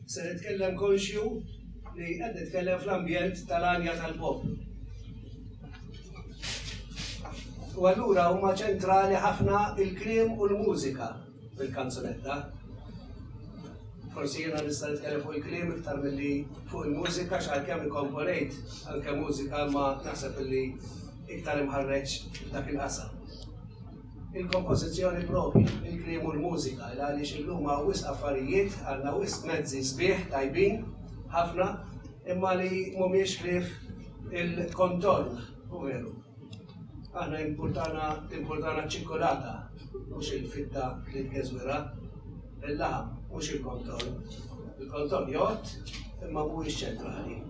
Se nitkellem konxju li qed nitkellem fl-ambjent tal-anja tal-poplu. U allura huma ċentrali ħafna il-kliem u l-mużika fil-kanzunetta. Forsi jiena nista' nitkellem fuq il-kliem iktar milli fuq il-mużika x'għalkemm ikkomponejt anke mużika ma naħseb illi iktar imħarreġ dak il-qasam. Il-kompożizzjoni propri, il-kliem u l-mużika, għaliex illum hawn wisq affarijiet, għandna wisq mezzi sbieħ tajbin ħafna, imma li mhumiex ħlief il-kontorn, u veru. Aħna importana ċ-ċikkolata, mhux il-fitta li tkeżwira, il-laħam, mhux il-kontorn. Il-kontorn jgħod, imma mhuwiex ċentrali.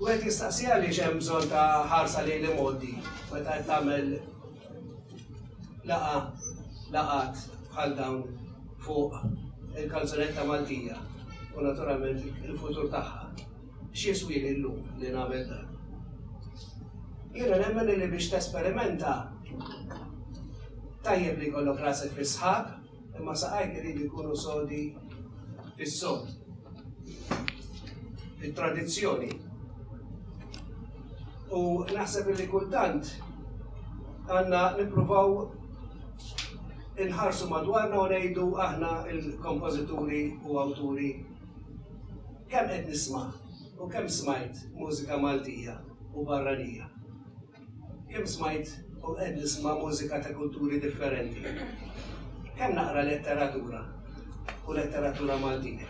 U qed jistaqsija li hemm bżonn ta' ħarsa lejn il-modi, meta qed tagħmel laqat bħal dawn fuq il-kanzunetta Maltija u naturalment il-futur tagħha. X'jiswili llum li nagħmel dan? Jiena nemmen li biex tesperimenta tajjeb li jkollok rasek fis-sħab, imma saqajk irid ikunu sodi fis-sod, fit-tradizzjoni. U naħseb li kultant għandna nippruvaw inħarsu madwarna u ngħidu aħna il-kompożituri u awturi kemm qed nisma' u kemm smajt mużika Maltija u barranija. Kemm smajt u qed nisma' mużika ta' kulturi differenti. Kemm naqra letteratura u letteratura Maltija.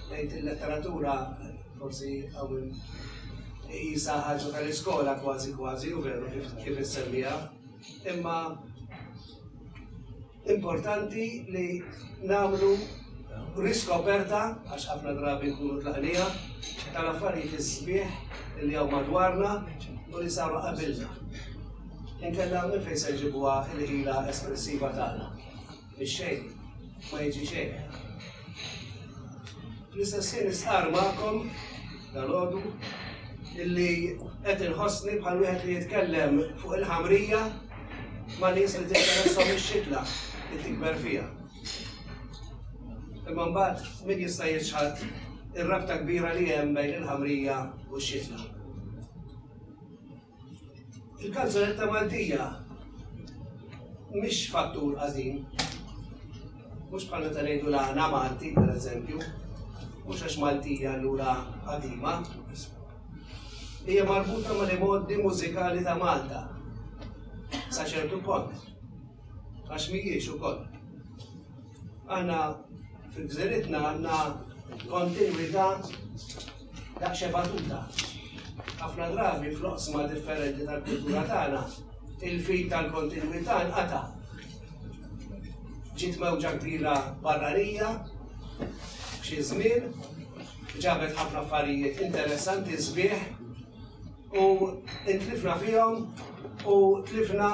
Ngħid il-letteratura forsi hawn isa ħaġa tal-iskola kważi u veru kif issemmija, imma importanti li nagħmlu riskoperta għax ħafna drabi nkunu tlaqnija tal-affarijiet is-sbieħ li hawn madwarna u li saru qabilna. Inkella minn fejn se jġibuha l-ħila espressiva tagħna. Mix-xejn, ma jiġi xejn. Fl-istess ħin nistqar magħkom dalgħodu illi qed inħossni bħal wieħed li jitkellem fuq il-ħamrija ma' nies li tinteresshom ix-xitla li tikber fiha. Imma mbagħad min jista' jiġħad ir-rabta kbira li hemm bejn il-ħamrija u x-xitla. Il-kanzunetta Maltija mhix fattur ħażin, mhux bħal meta ngħidu l-aħna Malti pereżempju, mhux għax Maltija allura qadima. Hija marbuta mal-modi mużikali ta' Malta sa ċertu punt, għax mhijiex ukoll. Aħna fil-gżieritna għandna kontinwità daqsxejn batuta. Ħafna drabi fl-oqsma differenti tal-kultura tagħna il-fil tal-kontinwità nqata'. Ġiet mewġa kbira barranija f'xi żmien, ġabet ħafna affarijiet interessanti sbieħ u intlifna fihom u tlifna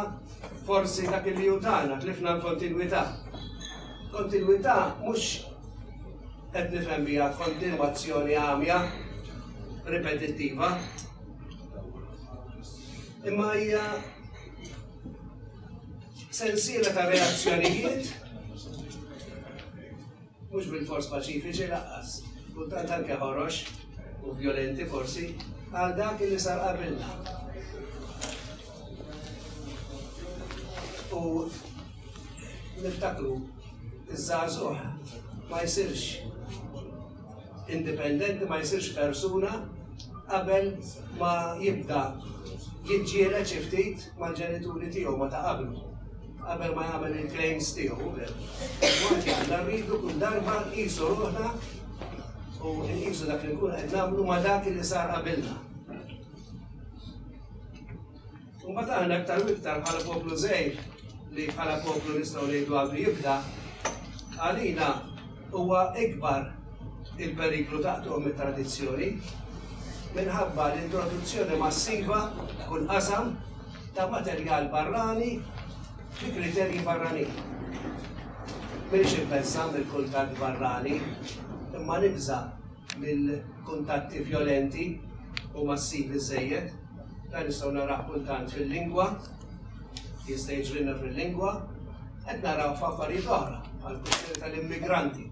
forsi dak li tagħna, tlifna l-kontinwità. Kontinwità mhux qed nifhem biha kontinwazzjoni għamja, ripetittiva, imma hija sensiela ta' reazzjonijiet mhux bil-fors paċifiċi laqqas, kultant anke ħorox u vjolenti forsi għal dak li sar qabilna. U niftakru iż-żagħżugħ ma jsirx indipendenti, ma jsirx persuna qabel ma jibda jiġġieled xi ftit mal-ġenituri tiegħu ma ta' qablu, qabel ma jagħmel il-claims tiegħu. Waqt aħna rridu kull darba nqisu ruħna u nqisu dak li nkunu qed nagħmlu ma' dak li sar qabilna. U mbagħad aħna aktar u iktar bħala poplu żgħir li bħala poplu nistgħu ngħidu għandu jibda, għalina huwa ikbar il-periklu taqtuhom it-tradizzjoni minħabba l-introduzzjoni massiva kull qasam ta' materjal barrani bi kriterji barranin. M'iniex impensa mill-kuntatt barrani, imma nibża mill-kuntatti vjolenti u massivi żejjed. Dan nistgħu naraw kultant fil-lingwa, jista' jiġrilna fil-lingwa, qed naraw f'affarijiet oħra, bħal-kwistjoni tal-immigranti.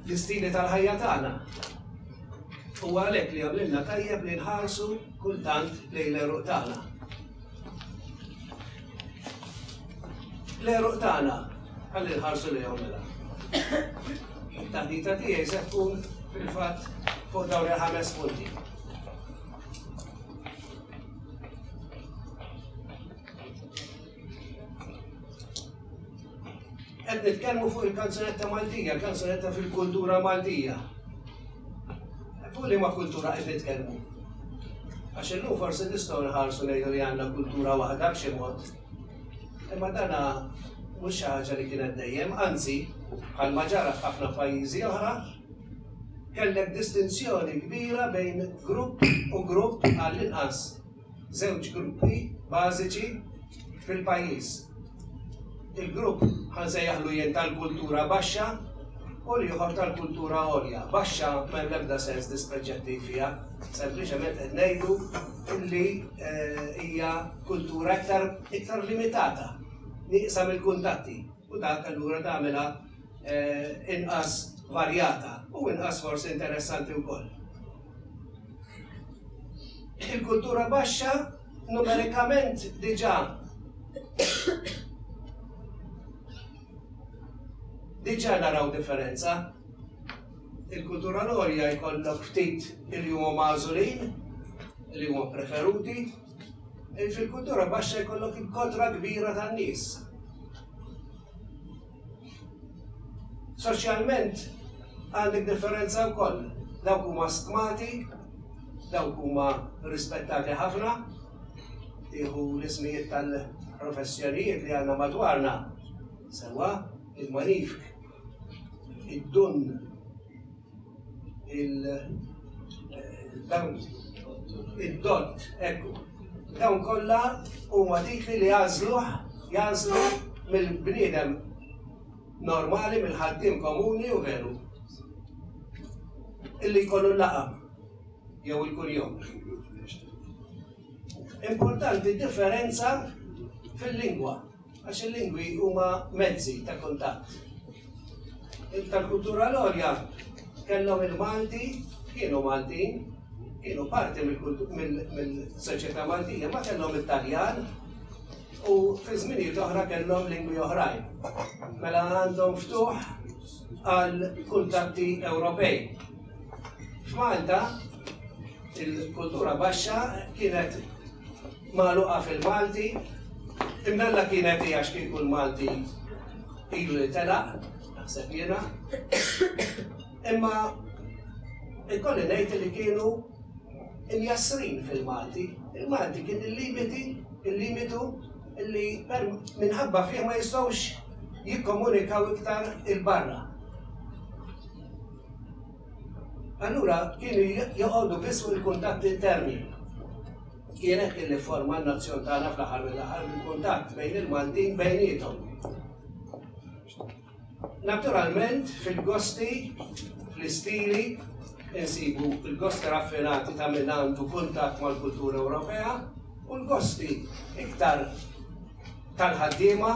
l-istili tal-ħajja tagħna. U għalhekk li għamlilna tajjeb li nħarsu kultant lejn l-eruq tagħna. L-eruq tagħna ħalli nħarsu lejhom mela. Taħdita tiegħi se tkun fil-fatt fuq dawn il-5 punti. Qed nitkellmu fuq il-kanzunetta Maltija, il-kanzunetta fil-kultura Maltija. Fuq li ma kultura qed nitkellmu. Għax illum forsi nistgħu nħarsu ngħidu li għandna kultura waħda b'xi mod. Imma dana mhux xi ħaġa li kienet dejjem, anzi, bħalma ġara f'ħafna pajjiżi oħra, kellek distinzjoni kbira bejn grupp u grupp għall-inqas. Żewġ gruppi bażiċi fil-pajjiż. Il-grupp ħansejjaħlu jien tal-kultura baxxa u l-ieħor tal-kultura għolja. Baxxa m'hemm l-ebda sens dispreġġettiv fiha, sempliċement qed ngħidu li hija kultura iktar limitata, nieqsa mill-kuntatti u dak allura tagħmilha inqas varjata u inqas forsi interessanti wkoll. Il-kultura baxxa numerikament diġà naraw differenza. Il-kultura l-għolja jkollok ftit li huma magħżulin, li huma preferuti. Fil-kultura baxxa jkollok il-kodra kbira tan-nies. Soċjalment għandek differenza wkoll. Dawk huma stmati, dawk huma rispettati ħafna. Tieħu l-ismijiet tal-professjonijiet li għandna madwarna. Sewwa il-manifk, id-dun, id-dott, ekku. Dawn kollha huma titli li jażlu mill-bniedem normali, mill-ħaddiem komuni u veru. Illi jkollu l-laqam jew il-kuljum. Importanti differenza fil-lingwa, għax il-lingwi huma mezzi ta' kuntatt. Tal-kultura l-għolja kellhom il-Malti, kienu Maltin, kienu parti mill-soċjetà Maltija, ma kellhom it-Taljan u fi żminijiet oħra kellhom lingwi oħrajn. Mela għandhom ftuħ għal kuntatti Ewropej. F'Malta il-kultura baxxa kienet magħluqa fil-Malti, imnalla kienet hija x'kieku l-Malti ilu li telaq, naħseb jiena. Imma ikolli ngħid li kienu imjassrin fil-Malti. Il-Malti kien il-limitu illi minħabba fih ma jistgħux jikkomunikaw iktar il-barra. Allura kienu joqogħdu biss fuq il-kuntatti interni. Kienet illi forma n-nazzjon tagħna fl-aħħar mill-aħħar il-kuntatt bejn il-Maltin bejniethom. Naturalment fil-gosti, fl-istili, insibu il-gosti raffinati ta' min għandu kuntatt mal-kultura Ewropea u l-gosti iktar tal-ħaddiema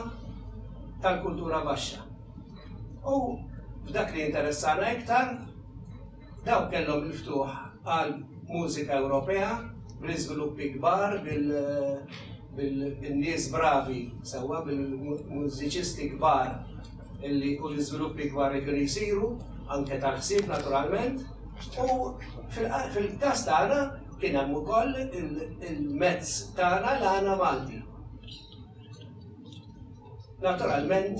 tal-kultura baxxa. U f'dak li interessana iktar, daw kellhom il-ftuħ għal mużika Ewropea, bl-iżviluppi kbar, bil-nies bravi, sewwa bil-mużiċisti kbar illi u l-iżviluppi kbar kienu jsiru, anke tal-ħsieb naturalment, u fil-każ tagħna kien hemm ukoll il-mezz tagħna l-għana Malti. Naturalment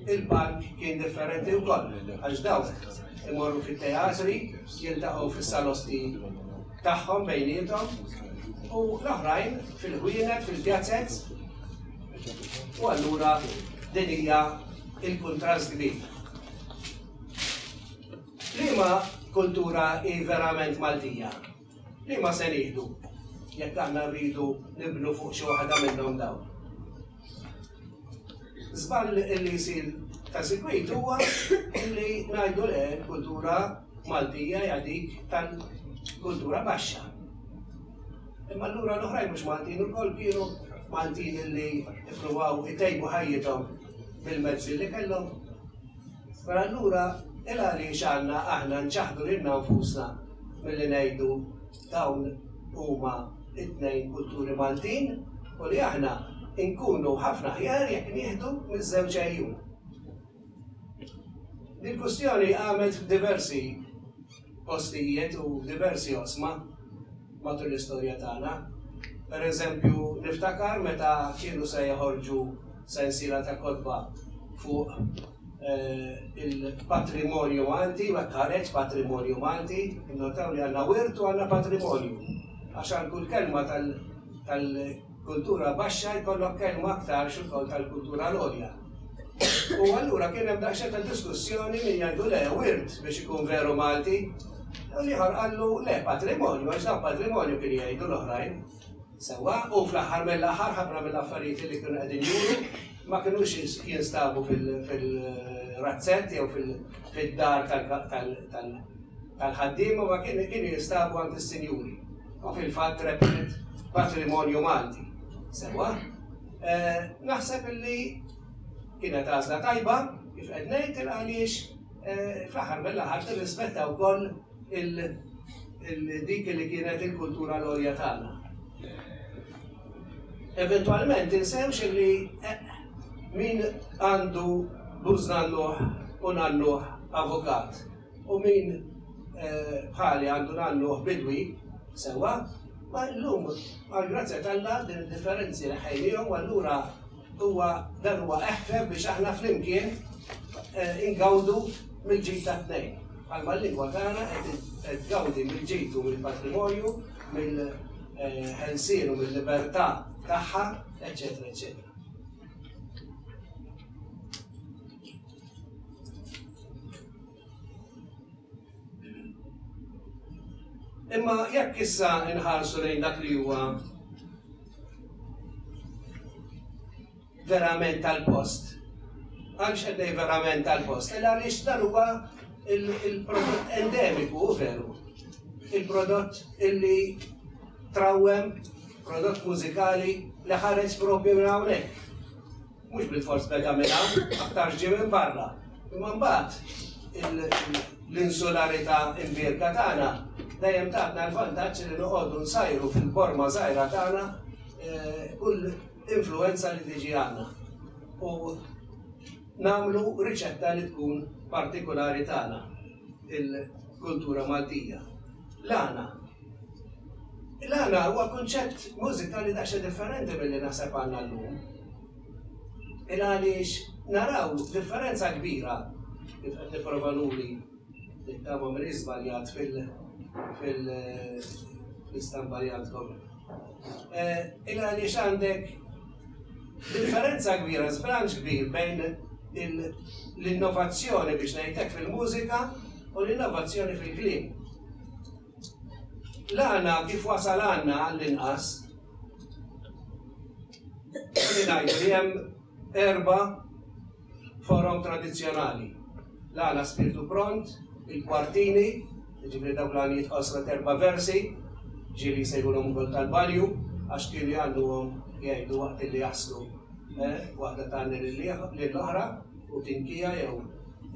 il-park kien differenti wkoll, għax dawk imorru fit-teatri, jiltaqgħu fis-salosti tagħhom bejniethom u l-oħrajn fil-ħwienet, fil-pjazzett. U allura din hija il-kuntrast kbir. Liema kultura hi verament Maltija? Liema se nieħdu jekk aħna rridu nibnu fuq xi waħda minnhom dawn. Żball li jsir ta' sikwit huwa li ngħidu le l-kultura Maltija hija dik tal-kultura baxxa. Imma allura l-oħrajn mhux Maltin ukoll kienu Maltin li ippruvaw itejbu ħajjithom bil-mezzi li kellhom. Però allura Il-għaliex għandna aħna nċaħdu lilna nfusna milli ngħidu dawn huma it-tnejn kulturi Maltin u li aħna nkunu ħafna ħjar jekk nieħdu miż-żewġ ejjun. Dil-kwistjoni għamelt f'diversi postijiet u f'diversi osma matul l-istorja tagħna. Pereżempju, niftakar meta kienu se joħorġu sensiela ta' kotba fuq il-patrimonju Malti, ma ħareġ patrimonju Malti, innotaw li għandna wirt u għandna patrimonju. Għax għal kull kelma tal-kultura baxxa jkollok kelma aktar x'ukoll tal-kultura l-għolja. U allura kien hemm daqsxejn ta' diskussjoni min jgħidu le wirt biex ikun veru Malti, u liħor qallu le patrimonju, għax dan patrimonju kien jgħidu l-oħrajn. Sewa, u fl-aħħar mill-aħħar ħafna mill-affarijiet li kienu qegħdin juru ma kinux jinstabu fil-razzett jew fid-dar tal-ħaddiema ma kienu jinstabu għand is-sinjuri. U fil-fatt repet patrimonju Malti. Sewa, naħseb illi kienet għażla tajba, kif qed ngħid għaliex fl-aħħar mill-aħħar tirrispetta wkoll dik li kienet il-kultura l-għolja tagħna. Eventualment insewx li min għandu buż nannuħ u nannuħ avukat u min bħali għandu nannuħ bidwi sewa, ma llum għal-grazzja tal-la din differenzi li ħejjihom u allura dan huwa eħfeb biex aħna flimkien ingawdu mill-ġid tat-tnejn. Għalma l-lingwa tagħna qed tgawdi mill-ġid u mill-patrimonju, mill-ħelsien u mill-libertà tagħha, eċetera, eċetera. Imma jekk issa inħarsu lejn dak li huwa verament tal-post. Għaliex qed ngħid verament tal-post, għaliex dan huwa il-prodott endemiku veru. Il-prodott illi trawwem prodott mużikali li ħareġ propju minn hawnhekk. Mhux bil-fors beda minn hawn, aktar ġie minn barra. Imma mbagħad l-insularità imbierka tagħna dejjem tatna l-vantaġġ li noqogħdu nsajru fil-borma żgħira tagħna kull influenza li tiġi għandna. U nagħmlu riċetta li tkun partikolari tagħna, il-kultura Maltija. L-għana huwa kunċett mużikali daqsxejn differenti milli naħseb għandna llum. Għaliex naraw differenza kbira kif qed nipprova nuri nittama minn iżbaljat fil-istampa li għandkom. Għaliex għandek differenza kbira, żbranġ kbir bejn l-innovazzjoni biex ngħidlek fil-mużika u l-innovazzjoni fil-kliem. L-għana kif wasal għandna għall-inqas li ngħidu li hemm 4 forom tradizzjonali. L-għana spiritu pront, il-kwartini, ġifri dawk l-għanijiet qosra 4 versi, ġieli jsejħulhom ukoll tal-banju, għax kienu għandhom jgħidu waqt li jaslu waħda tagħna lill-oħra u tinkija jew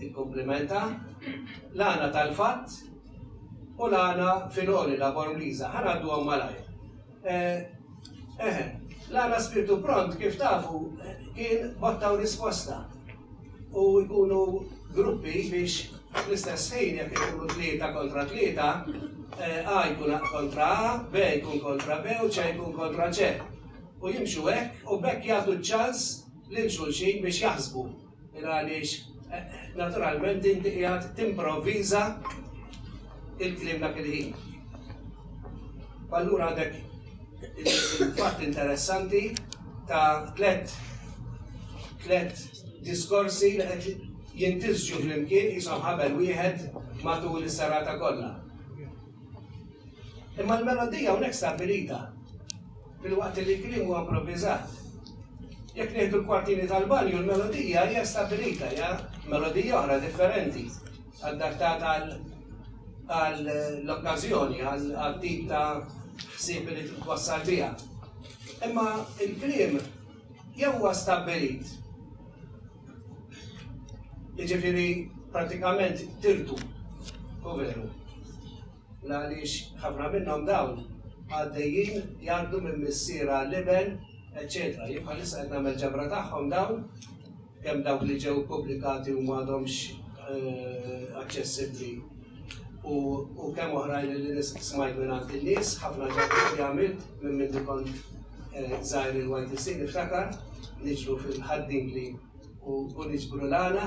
tikkomplementa. L-għana tal-fatt u l-għana filoni la bormliża, ħanaddu għom malajr. L-għana spiritu pront kif tafu kien botta u risposta. U jkunu gruppi biex l-istess ħin jekk ikunu 3 kontra 3, A jkun kontra A, B jkun kontra B u C jkun kontra C. U jimxu hekk u bekk jagħtu ċans lil xulxin biex jaħsbu. Għaliex naturalment inti qiegħed timprovviża il-kliem dak il-ħin. Allura għandek il-fatt interessanti ta' 3 diskorsi li qed jintisġu flimkien jisom ħabel wieħed matul is-serata kollha. Imma l-melodija hawnhekk stabilita fil-waqt li l-kliem huwa improvviżat. Jekk nieħdu l-kwartini tal-banju, l-melodija hija stabilita, hija melodija oħra differenti, adattata għall-okkażjoni, għal-tip ta' ħsieb li twassal biha. Imma il-kliem jew huwa stabbilit. Jiġifieri pratikament tirtu. U veru. Għaliex ħafna minnhom dawn għaddejjin jgħaddu minn missiera Liben, eccetera. Jibqa' issa qed nagħmel ġabra tagħhom dawn, kemm dawk li ġew pubblikati u m'għadhomx aċċessibbli u kemm oħrajn li smajt minn għand in-nies, ħafna ġabra li għamilt minn minn kont żgħir il-YTC niftakar, niġru fil-ħaddingli u niġbru l-għana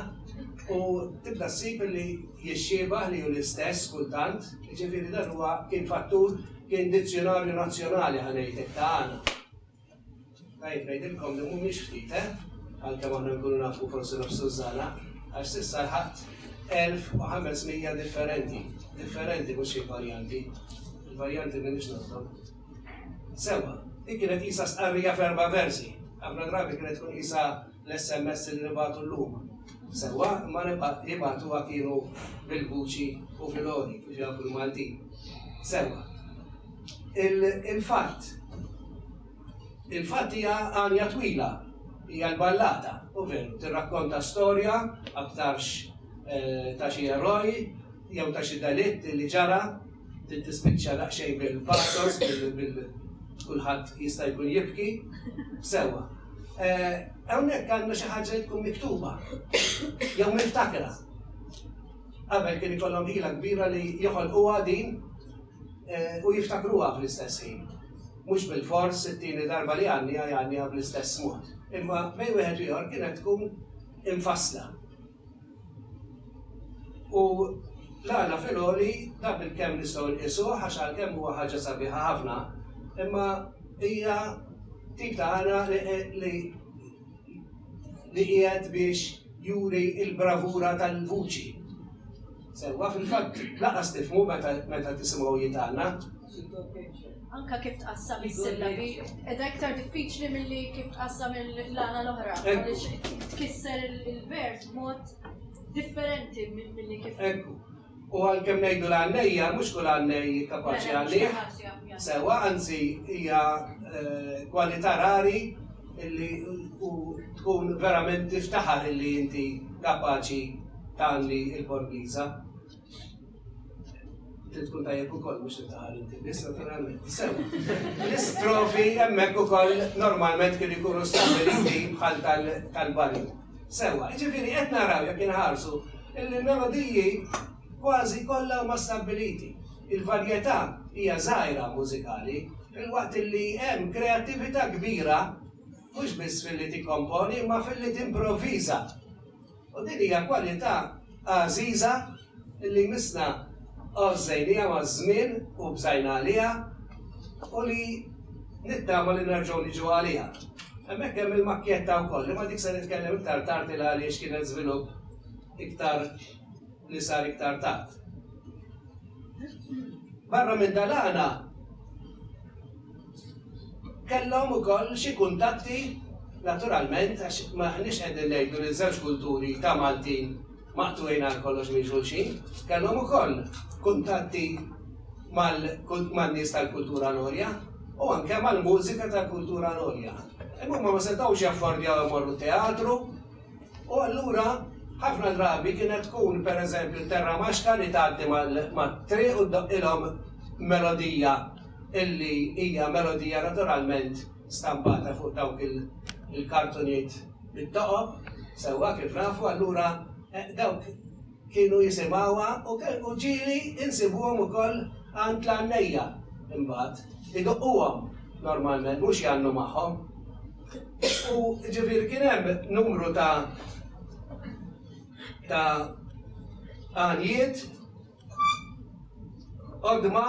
u tibda ssib li jixxiebaħ li hu l-istess kultant, jiġifieri dan huwa kien fattur kien dizzjonarju nazzjonali ħanejtek ta' għana. Tajt ngħidilkom li mhumiex ftit, għalkemm aħna nkunu nafu forsi nofsu żgħala, għax s'issa ħadd 1500 differenti mhux xi varjanti. Il-varjanti m'iniex nafhom. Sewa, dik kienet qisha stqarrija f'4 versi. Ħafna drabi kienet tkun qisha l-SMS li nibagħtu llum. Sewa, ma jibgħatuha kienu bil-vuċi u fil-ori kif jafu l-Maltin. Sewa, il-fatt hija għanja twila, hija l-ballata, u veru, tirrakkonta storja aktarx ta' xi eroj, jew ta' xi delitt li ġara, tispiċċa daqsxejn bil-pathos, kulħadd jista' jkun jibki, sewwa. Hawnhekk għandna xi ħaġa li tkun miktuba, jew miftakra. Qabel kien ikollhom ħila kbira li joħolquha din u jiftakruha fl-istess ħin. Mhux bil-fors it-tieni darba li għandniha bl-istess mod. Imma bejn wieħed ieħor kienet tkun infassla. U l-għana fil-għoli da bil-kemm nistgħu nqisuh għax għalkemm huwa ħaġa sabiħa ħafna, imma hija tip ta' għana li qiegħed biex juri l-bravura tal-vuċi. Sewwa fil-fatt laqas tifhmu meta tisimgħu jitgħalna. Anka kif tqassam is-sillabi, ed aktar diffiċli milli kif tqassam l-għana l-oħra, għaliex tkisser il-vers b'mod differenti milli kif. Ekku. U għalkemm ngħidu l-għannejja, mhux kull għannej kapaċi għalih. Sewa, anzi hija kwalità rari illi tkun verament tiftaħar illi inti kapaċi tagħmli l-Borgliża. Tkun tajjeb ukoll mhux tiftaħar inti, biss naturalment. Sewa, l-istrofi hemmhekk ukoll normalment kienu jkunu stabiliti bħal tal-barju. Sewa, ġifieri qed naraw jekk inħarsu il-melodiji kważi kollha huma stabiliti. Il-varjetà hija żgħira mużikali, fil-waqt li hemm kreattività kbira mhux biss fil-li tikkomponi, imma fil-li timprovviża. U din hija kwalità għażiża li misna ożżejnija maż-żmien u bżajna għaliha u li nittama li nerġgħu niġu għaliha. Hemmhekk hemm il-makkjetta wkoll, imma dik se nitkellem iktar tard il għaliex kienet żvilupp iktar li sar iktar tard. Barra minn dalana kellhom ukoll xi kuntatti naturalment għax m'aħniex qegħdin ngħidu li żewġ kulturi ta' Maltin maqtujn għal kollox minn xulxin, kellhom ukoll kuntatti man-nies tal-kultura l-Orja u anke mal-mużika tal-kultura l-Orja. Imma ma setgħux jaffordjaw imorru teatru u allura ħafna drabi kienet tkun pereżempju Terra Maxka li tgħaddi mat-triq u ddoqqilhom melodija illi hija melodija naturalment stampata fuq dawk il-kartonijiet bit-toqob, sewwa kif nafu allura dawk kienu jisimgħuha u ġieli insibuhom ukoll għand l-għannejja imbagħad. Idoqquhom normalment mhux jgħannu magħhom. U ġifieri kien hemm numru ta' għanijiet qodma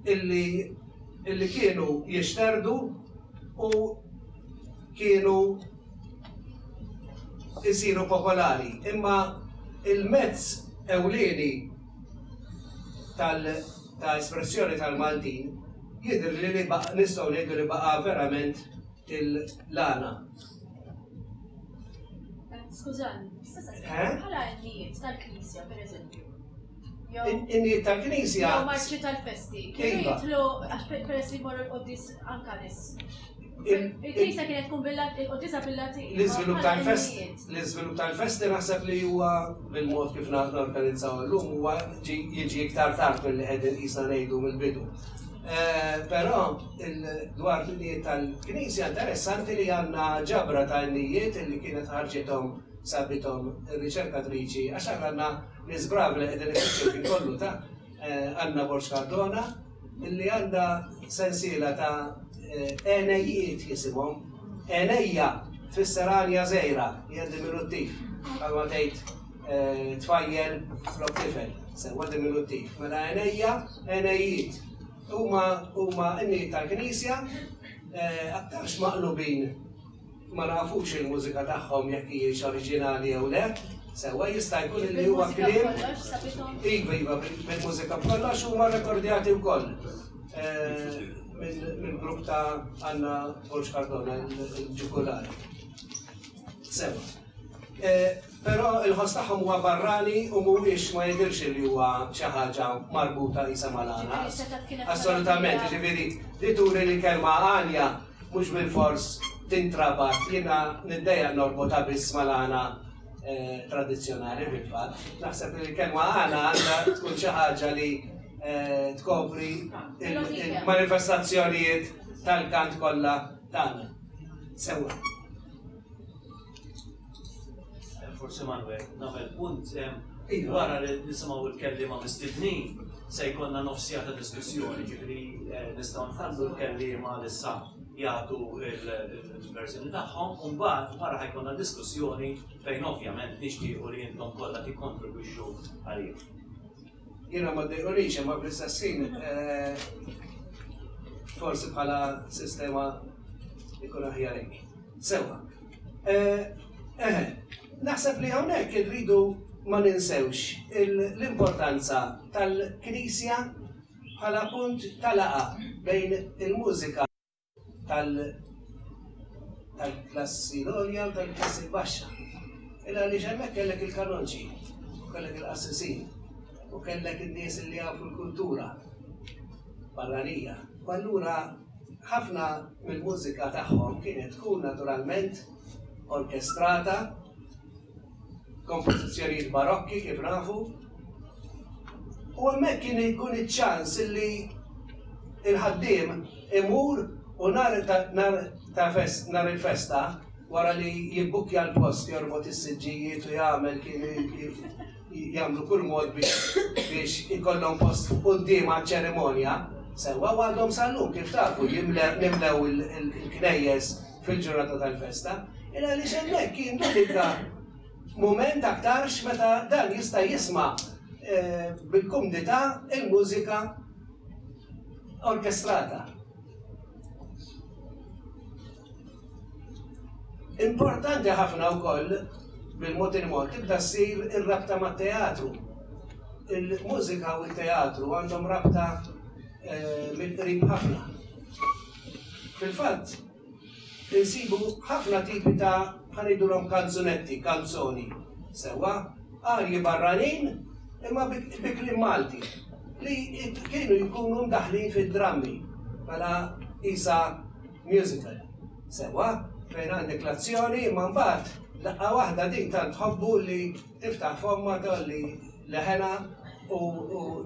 illi kienu jixterdu u kienu jisiru popolari. Imma il-mezz ewlieni ta' espressjoni tal-Maltin jidher li nistgħu ngħidu li baqa' verament il-lana. Skużani, bħala n-nijiet tal-Knisja, pereżempju. In-nijiet tal-Knisja. Jew marċi tal-festi. Kienu jidħlu peress li jmorru l-qoddis anka nies Il-kisa kienet tkun il-qodisa bil-Latin. L-iżvilupp tal-festi naħseb li huwa bil-mod kif norganizzaw llum huwa jiġi iktar tard milli qegħdin qisna ngħidu mill-bidu. Però dwar l-nijiet tal-Knisja interessanti li għandna ġabra ta' nijiet li kienet ħarġithom sabithom ir-riċerkatriċi għax għandna nies brav li qegħdin ifittxu kien kollu ta' għandna Borġ Cardona illi għandha sensiela ta' enejiet jisimhom. Enejja tfisser għanja żgħira hija diminuttiv. Bħalma tgħid tfajjel flok tifel, sewwa diminuttiv. Mela enejja, enejiet. Huma n-nijiet tal-Knisja aktarx maqlubin ma nafux il-mużika tagħhom jekk hijiex oriġinali jew le. Sewwa jista' jkun li huwa kliem. Iva, bil-mużika kollox huma rekordjati wkoll. Mill-grupp ta' għandna Borġ Cardona il-ġukulari. Sewwa. Però il-ħoss tagħhom huwa barrani u mhuwiex ma jidhirx li huwa xi ħaġa marbuta qisha mal-għana. Assolutament, ġifieri li turi li kelma għanja mhux bil-fors tintrabat, jiena niddejja norbota biss mal-għana tradizzjonali fil-fatt. Naħseb li kelma għana għandha tkun xi ħaġa li tkopri il-manifestazzjonijiet tal-kant kollha tagħna. Sewwa. Forsi Manuel, nagħmel punt wara li nisimgħu il-kelliema mistednin se jkollna nofsija ta' diskussjoni, ġifieri nistgħu nħallu l-kelliema issa jagħtu il-verżjoni tagħhom u mbagħad wara ħajkonna diskussjoni fejn ovvjament nixtiequ li intom kollha tikkontribwixxu għalih. Jiena ma ddejqunix imma fl-istess ħin forsi bħala sistema ikun aħjar hekk. Sewwa. Naħseb li hawnhekk irridu ma ninsewx l-importanza tal-Knisja bħala punt tal-laqa bejn il-mużika tal-klassi l-għolja u tal-klassi baxxa. Għaliex hemmhekk kellek il-kanonġi, kellek il-qassisin, u kellek in-nies li jafu l-kultura barranija. U allura ħafna mill-mużika tagħhom kienet tkun naturalment orkestrata, kompożizzjonijiet barokki kif nafu, u hemmhekk kien ikun iċ-ċans illi il-ħaddiem imur u nar il-festa wara li jibbukja l-post jorbot is-siġġijiet u jagħmlu kull mod biex ikollhom post quddiem għaċ-ċerimonja, sewwa għadhom sallum kif tafu nimlew il-knejjes fil-ġurnata tal-festa. Għaliex hemmhekk kien dedika mument aktarx meta dan jista' jisma' bil-kumdità il-mużika orkestrata. Importanti ħafna wkoll bil-mod il-mod tibda ssir ir-rabta mat-teatru. Il-mużika u l-teatru għandhom rabta mill-qrib ħafna. Fil-fatt, insibu ħafna tipi ta' ħanidulhom kanzunetti, kanzoni. Sewwa, arji barranin imma bi kliem Malti li kienu jkunu mdaħlin fid-drammi bħala isa musical. Sewwa, fejn għandek l-azzjoni imma mbagħad daqqa waħda din tant tħobbu li tiftaħ fomma tolli leħena u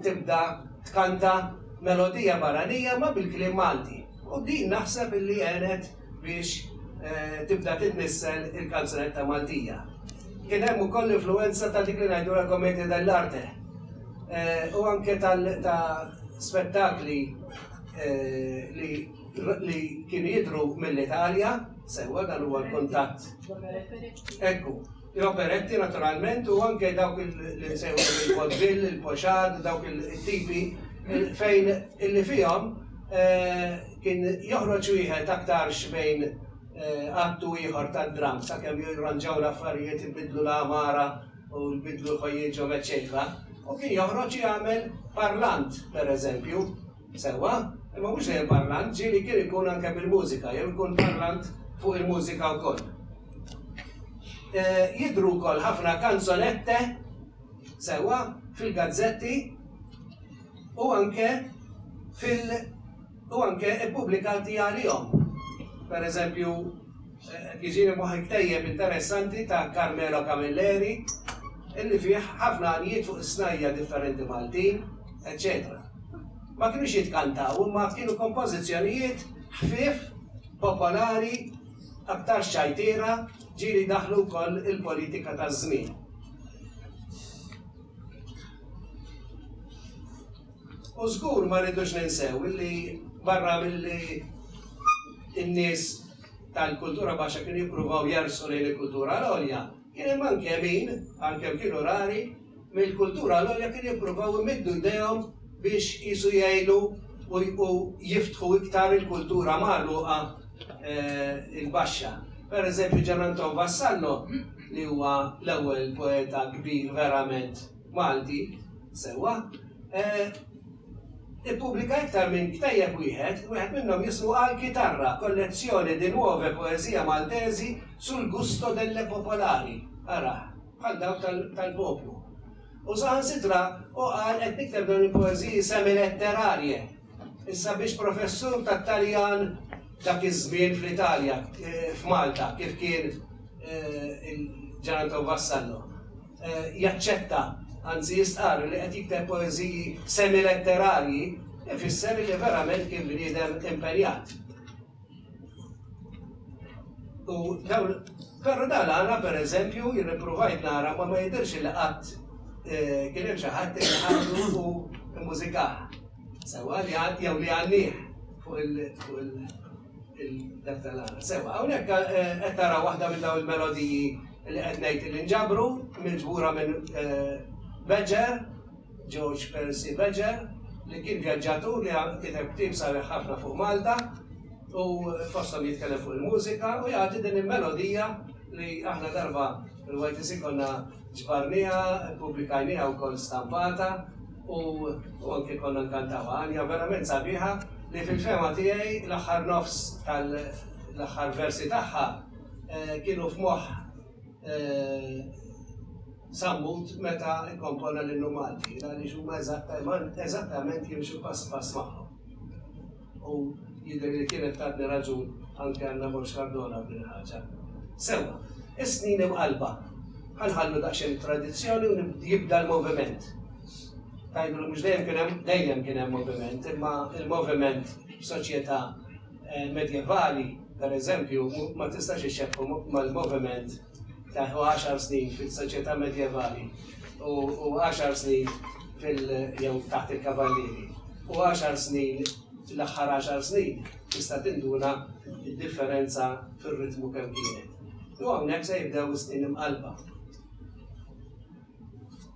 tibda tkanta melodija barranija ma bil-kliem Malti. U din naħseb illi għenet biex tibda titnissel il-kanzunetta Maltija. Kien hemm ukoll influenza ta' dik li ngħidulha kommedja dell'arte. U anke ta' spettakli li kienu jidhru mill-Italja, sewwa dan huwa l-kuntatt. Ekku, l-operetti naturalment u anke dawk li sewwa il-vaudeville, il-poċad, dawk il-tipi fejn illi fihom kien joħroġ wieħed aktarx bejn attu ieħor tad-dram sakemm jirranġaw l-affarijiet ibidlu l-amara u jbidlu l-ħojjieġhom eċetera. U kien joħroġ jagħmel parlant, pereżempju, sewwa, imma mhux dejjem parlant, ġieli kien ikun anke bil-mużika, jew ikun parlant fuq il-mużika wkoll. Jidhru wkoll ħafna kanzonette sewwa fil-gazzetti u anke pubblikati għalihom. per eżempju, jiġini moħi ktejjeb interessanti ta' Carmelo Camilleri, illi fih ħafna għanijiet fuq snajja differenti Maltin, etc. Ma kienux jitkantaw, ma kienu kompożizzjonijiet ħfif, popolari, aktar xajtira, ġiri daħlu wkoll il-politika taż-żmien. U żgur ma rridux ninsew illi barra milli n-nies tal-kultura baxxa kienu jippruvaw jersu lejn il-kultura l-għolja, kien hemm anke min, anke kienu rari, mill-kultura l-għolja kienu jippruvaw imiddu jdejhom biex jisu jgħidu u jiftħu iktar il-kultura magħluqa il-baxxa. Per eżempju Gian Vassallo li huwa l-ewwel poeta kbir verament Malti sewwa, ippubblika iktar minn ktejjeb wieħed minnhom jismu Għal Kitarra, kollezzjoni di nuove poesia maltesi sul gusto delle popolari. Ara, bħal dawk tal-poplu. U saħansitra u qal qed nikteb dawn il-poeżiji semi-letterarje. Issa biex professur tat-Taljan dak iż-żmien fl-Italja, f'Malta, kif kien Gian Vassallo, jaċċetta, anzi jistqar li qed jikteb poeżiji semi-letterarji, ifisser li verament kien bniedem impenjat. Però dan għana per eżempju jirripruvajt nara ma jidirx li qatt kien hemm xi ħadd li ħadu u mużikaħ. Sewa li għad jew li għannih fuq il-dak tal-għana. Sewa, hawnhekk qed tara waħda minn dawn il-melodiji li qed ngħid li nġabru miġbura minn Beġer, George Percy Beġer, li kien vjaġġatur li kiteb ktieb sabiħ ħafna fuq Malta u fosthom jitkellem fuq il-mużika u jagħti din il-melodija li aħna darba il-YTC konna ġbarnija, pubblikajnija wkoll stampata u anke konna nkantawha. Għanja verament sabiħa li fil-fema tiegħi l-aħħar nofs tal-aħħar versi tagħha kienu f'moħħ sammut meta kompona l-Malti, għaliex huma eżattament jimxu pass magħhom. U jidher li kienet tatni raġun anke għandna Mors Cardona b'din ħaġa. Sewwa, is-snin imqalba, ħanħallu daqsxejn tradizzjoni u jibda l-moviment. Tajdu mhux dejjem kien hemm moviment, imma il-moviment f'soċjetà medjevali, per eżempju, ma tistax ixxekku mal-moviment ta' 10 snin fil-soċjetà medjevali u 10 snin jew taħt il-kavallieri u 10 snin l-aħħar 10 snin tista' tinduna d-differenza fir-ritmu kemm kienet. U hawnhekk se jibdew is-snin imqalba.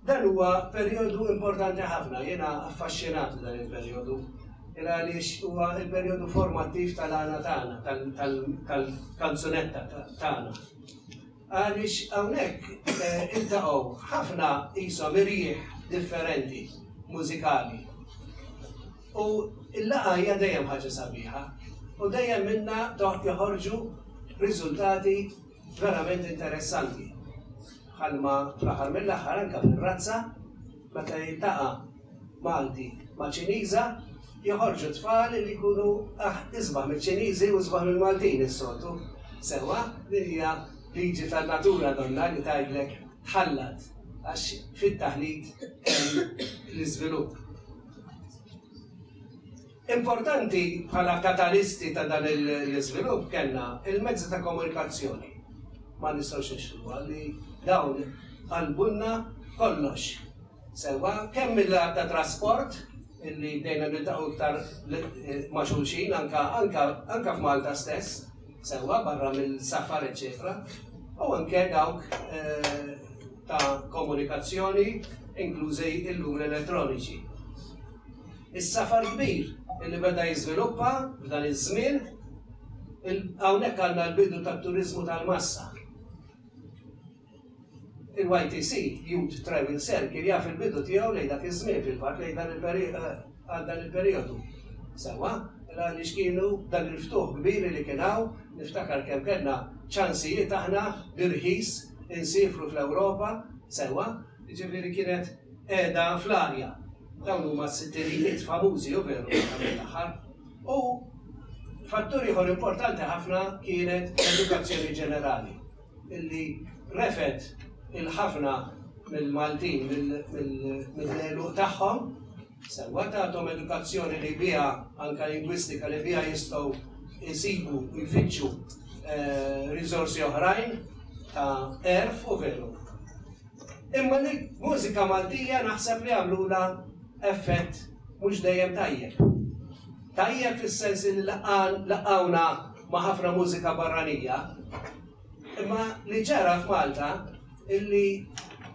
Dan huwa perjodu importanti ħafna, jiena affaxxinat dan il-perjodu għaliex huwa il-perjodu formattiv tal-għana tagħna, tal-kanzunetta tagħna. Għaliex hawnhekk iltaqgħu ħafna qishom irjieħ differenti mużikali. U l-laqgħa hija dejjem ħaġa sabiħa u dejjem minnha joħorġu riżultati verament interessanti. Ħalma fl-aħħar mill-aħħar anke mir-razza meta jiltaqa' Malti ma' Ċiniża joħorġu tfal li jkunu isbaħ mill-Ċiniżi u isbaħ mill-Maltin is-soltu. Sewwa din hija liġi tal-natura donna li tgħidlek tħallat għax fit-taħlit l-iżvilupp. Importanti bħala katalisti ta' dan l-iżvilupp kellna il-mezzi ta' komunikazzjoni. Ma nistgħux nixtru li dawn qalbulna kollox. Sewwa kemm il-għad ta' trasport illi bdejna niltaqgħu iktar ma' xulxin anke f'Malta stess, sewwa barra mill-safar eċetera, u anke dawk ta' komunikazzjoni inklużi l-lum elettroniċi. Is-safar kbir illi beda jiżviluppa f'dan iż-żmien, hawnhekk għandna l-bidu tat-turiżmu tal-massa. Il-YTC, Youth Travel Circle, jaf il-bidu tiegħu lejn dak iż-żmien fil-fatt lejn dan il-perjodu. Sewwa, għaliex kienu dan il-ftuħ kbir li kien hawn, niftakar kemm kellna ċansijiet aħna birħis insifru fl-Ewropa, sewwa, jiġifieri kienet qiegħda fl-arja. Dawn huma s-sittirijiet famużi u veru mill-aħħar. U Fattur ieħor importanti ħafna kienet edukazzjoni ġenerali, illi refet il-ħafna mill-Maltin mill-eluq tagħhom, sewa tagħthom edukazzjoni li biha anke lingwistika li biha jistgħu jsibu jfittxu riżorsi oħrajn ta' erf u veru. Imma li mużika Maltija naħseb li għamlula effett mhux dejjem tajjeb. Tajjeb fis-sens li laqgħuna ma' ħafna mużika barranija, imma li ġara f'Malta illi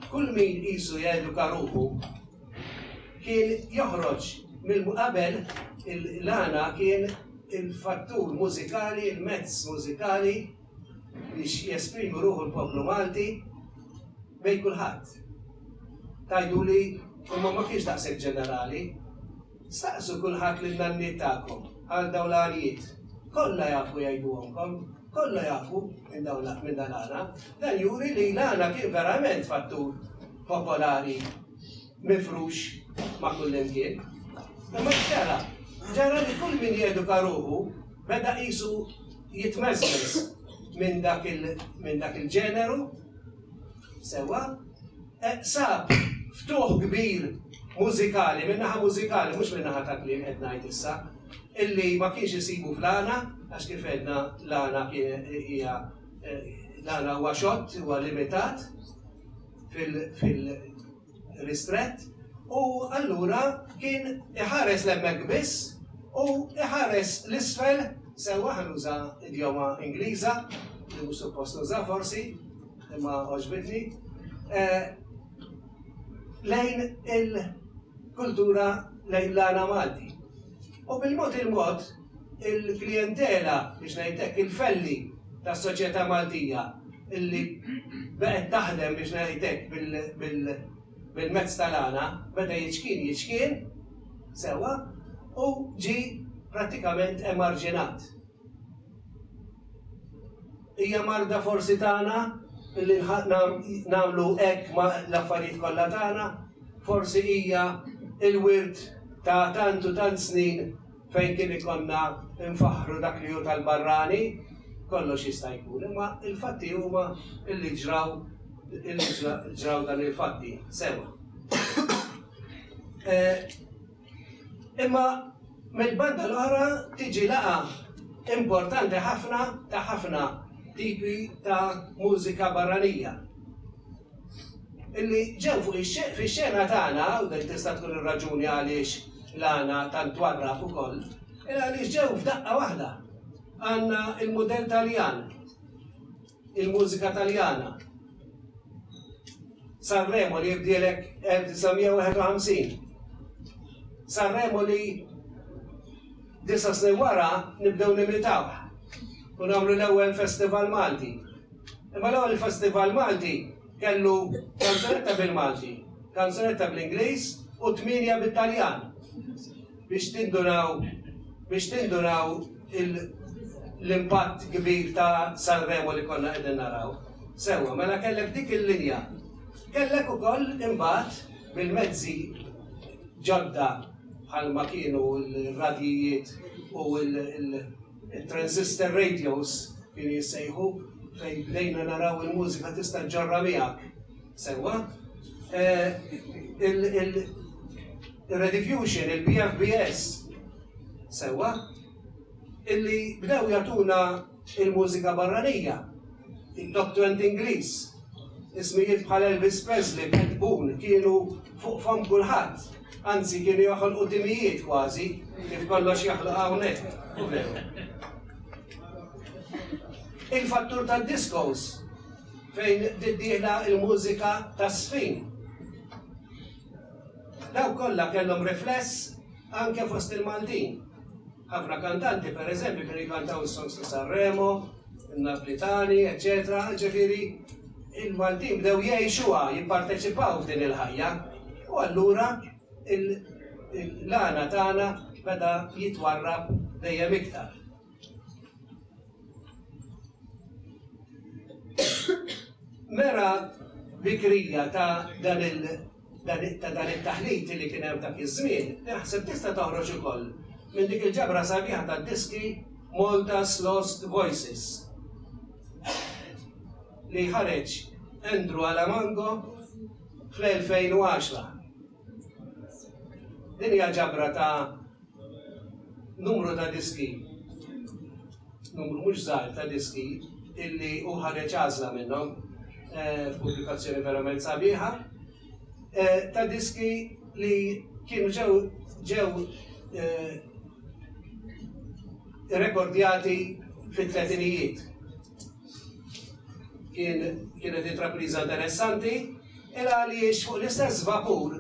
kull min qisu jeduka ruħu kien joħroġ mill-qabel l-għana kien il-fattur mużikali, il-mezz mużikali biex jesprimu ruħu l-poplu Malti bej kulħadd. Tajdu li imma ma kienx daqshekk ġenerali, staqsu kulħadd lin-nanniet tagħkom għal dawn l-għalijiet. Kollha jafu jgħiduhomkom, kollha jafu minn dan l-għana. Dan juri li l-għana kien verament fattur popolari mifrux ma' kull imkien. Imma ġara li kull min jeduka ruħu beda qisu jitmeżmeż minn dak il-ġeneru sewa sab ftuħ kbir mużikali, minnaħa mużikali, mhux minnaħa ta' kliem qed ngħid issa, illi ma kienx isibu fl-għana, għax kif għedna l-għana l-għana huwa xott, huwa limitat fil-ristrett, u allura kien iħares l-emmek biss u iħares l-isfel sewa ħanuża idjoma Ingliża, li mhux suppost nuża forsi, imma oġbitni, lejn il-kultura lejn l-għana Malti. U bil-mod il-mod, il-klientela biex ngħidlek il-felli tas-soċjetà Maltija illi baqgħet taħdem biex ngħidlek bil-mezz tal-għana beda jiċkien sewa u ġi prattikament emarġinat. Hija marda forsi tagħna illi nagħmlu hekk l-affarijiet kollha tagħna, forsi hija il-wirt ta' tantu tant snin fejn kien ikonna nfaħru dak li hu tal-barrani, kollox jista' jkun, imma il-fatti huma illi ġraw dan il-fatti sewa. Imma mill-banda l-oħra tiġi laqa importanti ħafna ta' ħafna tipi ta' mużika barranija. Illi ġew fuq ix-xena tagħna, u dik tista' tkun ir-raġuni għaliex l-għana tant warrab ukoll, għaliex ġew f'daqqa waħda. Għandna il-mudell Taljan, il-mużika Taljana. Sanremo li jibdielek 1951. Sanremo li 9 snin wara nibdew nimitaw u nagħmlu l-ewwel Festival Malti. Imma l-ewwel Festival Malti kellu kanzunetta bil-Malti, kanzunetta bl-Ingliż u 8 bit-Taljan biex tindunaw l-impatt kbir ta' Sanremo li konna qegħdin naraw. Sewwa, mela kellek dik il-linja. Kellek ukoll imbagħad bil-mezzi ġodda bħalma kienu l-radjijiet u il-transistor radios kienu jissejħu fejn bdejna naraw il-mużika tista' ġorra miegħek. Sewwa, il-rediffusion, il-BFBS, sewwa, illi bdew jagħtuna il-mużika barranija, il-doktorant Ingliż, ismijiet bħal Elvis Presley, Pat Boone, kienu fuq fam kulħadd, anzi kienu joħolqu timijiet kważi, kif kollox jaħloq hawnhekk. Il-fattur tad-diskos fejn tiddieħla il-mużika tas-sfin. Daw kollha kellhom rifless anke fost il-Maltin. Ħafna kantanti, per eżempju, kienu jkantaw is-songs ta' Sanremo, il-Napolitani, eccetera, ġifieri il-Maltin bdew jgħixuha, jipparteċipaw f'din il-ħajja, u allura l-għana tagħna beda jitwarrab dejjem iktar. Mera bikrija ta' dan it-taħlit li kien hemm dak iż-żmien, naħseb tista' toħroġ ukoll minn dik il-ġabra sabiħa tad-diski Malta's Lost Voices li ħareġ Andrew Alamango fl-2010. Din hija ġabra ta' numru ta' diski, numru mhux żgħar ta' diski illi hu ħareġ għażla minnhom f'pubblikazzjoni verament sabiħa ta' diski li kienu ġew rekordjati fit-tletinijiet. Kienet intrapriża interessanti, illa għaliex fuq l-istess vapur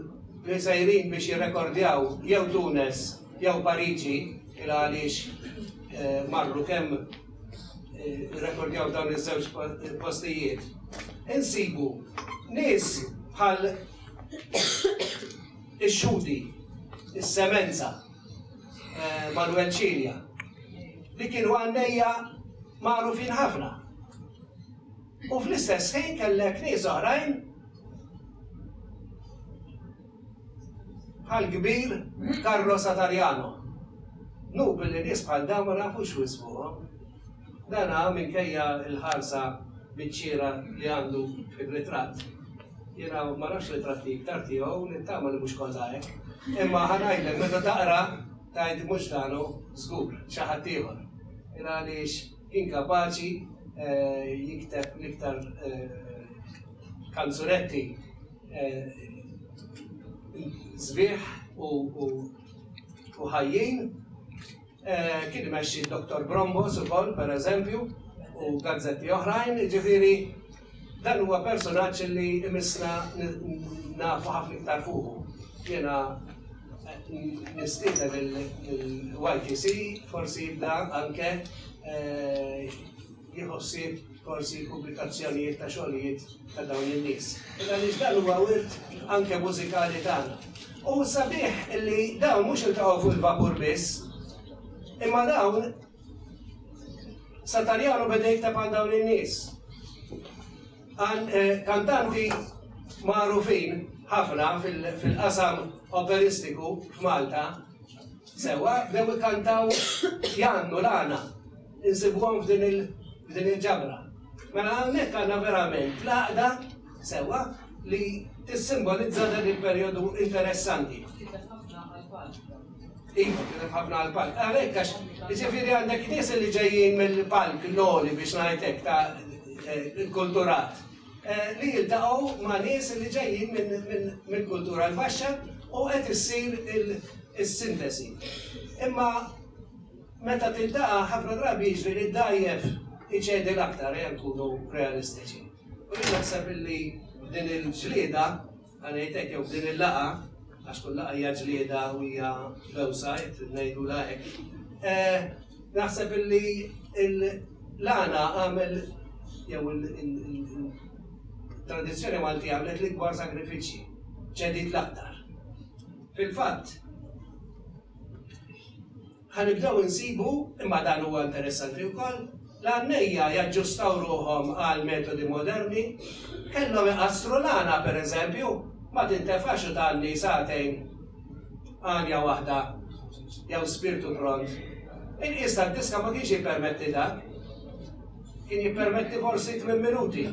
li sejrin biex jirrekordjaw jew Tunes jew Pariġi, illa għaliex marru kemm jirrekordjaw dawn iż-żewġ postijiet. Insibu nies bħal ix-Xudi, is-Semenza, Manuel Cilja, li kienu għannejja magħrufin ħafna. U fl-istess ħin kellek nies oħrajn bħal kbir Carlo Satariano. Billi nies bħal dawn ma nafux wismuhom. Dana minkejja l-ħarsa biċċiera li għandu fil-ritratt. Jiena ma nafx ritratti iktar tiegħu nittama li mhux kollha hekk. Imma ħanajdlek meta taqra tgħid mhux danu żgur xi ħadd ieħor. Għaliex kien kapaċi jikteb l-iktar kanzunetti sbieħ u ħajjin. Kien imexxi Dr. Brombos ukoll pereżempju u gazzetti oħrajn, ġifieri dan huwa personaġġ li imissna nafu ħafna iktar fuqu. Jiena nistieden il-YTC forsi jibda anke jħossib forsi pubblikazzjonijiet ta' xogħlijiet ta' dawn in-nies. Għaliex dan huwa wirt anke mużikali tagħna. U sabiħ li dawn mhux iltaqgħu fuq il-vapur biss, imma dawn Satariano beda jikteb għal dawn in-nies. Kantanti magħrufin ħafna fil-qasam operistiku f'Malta sewa dew ikkantaw jannu l-għana insibuhom f'din il-ġabra. Mela hawnhekk għandna verament laqda sewa li tissimbolizza dan il-perjodu interessanti. Iva, kiteb ħafna għal-palk. Għalhekk għax jiġifieri għandek nies li ġejjin mill-palk l-oli biex ngħidlek ta' il-kulturat. Li jiltaqgħu ma' nies li ġejjin mill-kultura l-baxxa u qed issir is-sintesi. Imma meta tiltaqa' ħafna drabi jiġri li d-dajjef iċedi l-aktar nkunu realistiċi. U jien naħseb li din il-ġlieda għanejtek jew din il-laqa għax kull laqa hija ġlieda u hija website ngħidula hekk. Naħseb li l-għana għamel jew il-tradizzjoni Malti għamlet l-ikbar sagrifiċċji, ċedit l-aktar. Fil-fatt, ħanibdew insibu, imma dan huwa interessanti wkoll, l-għannejja jaġġustaw ruħhom għal metodi moderni, kellhom iqassru l-għana pereżempju, ma tintefax u tgħanni sagħtejn għanja waħda jew spiritu pront. Inqis tad-diska ma kienx jippermetti dak. Kien jippermetti forsi 8 minuti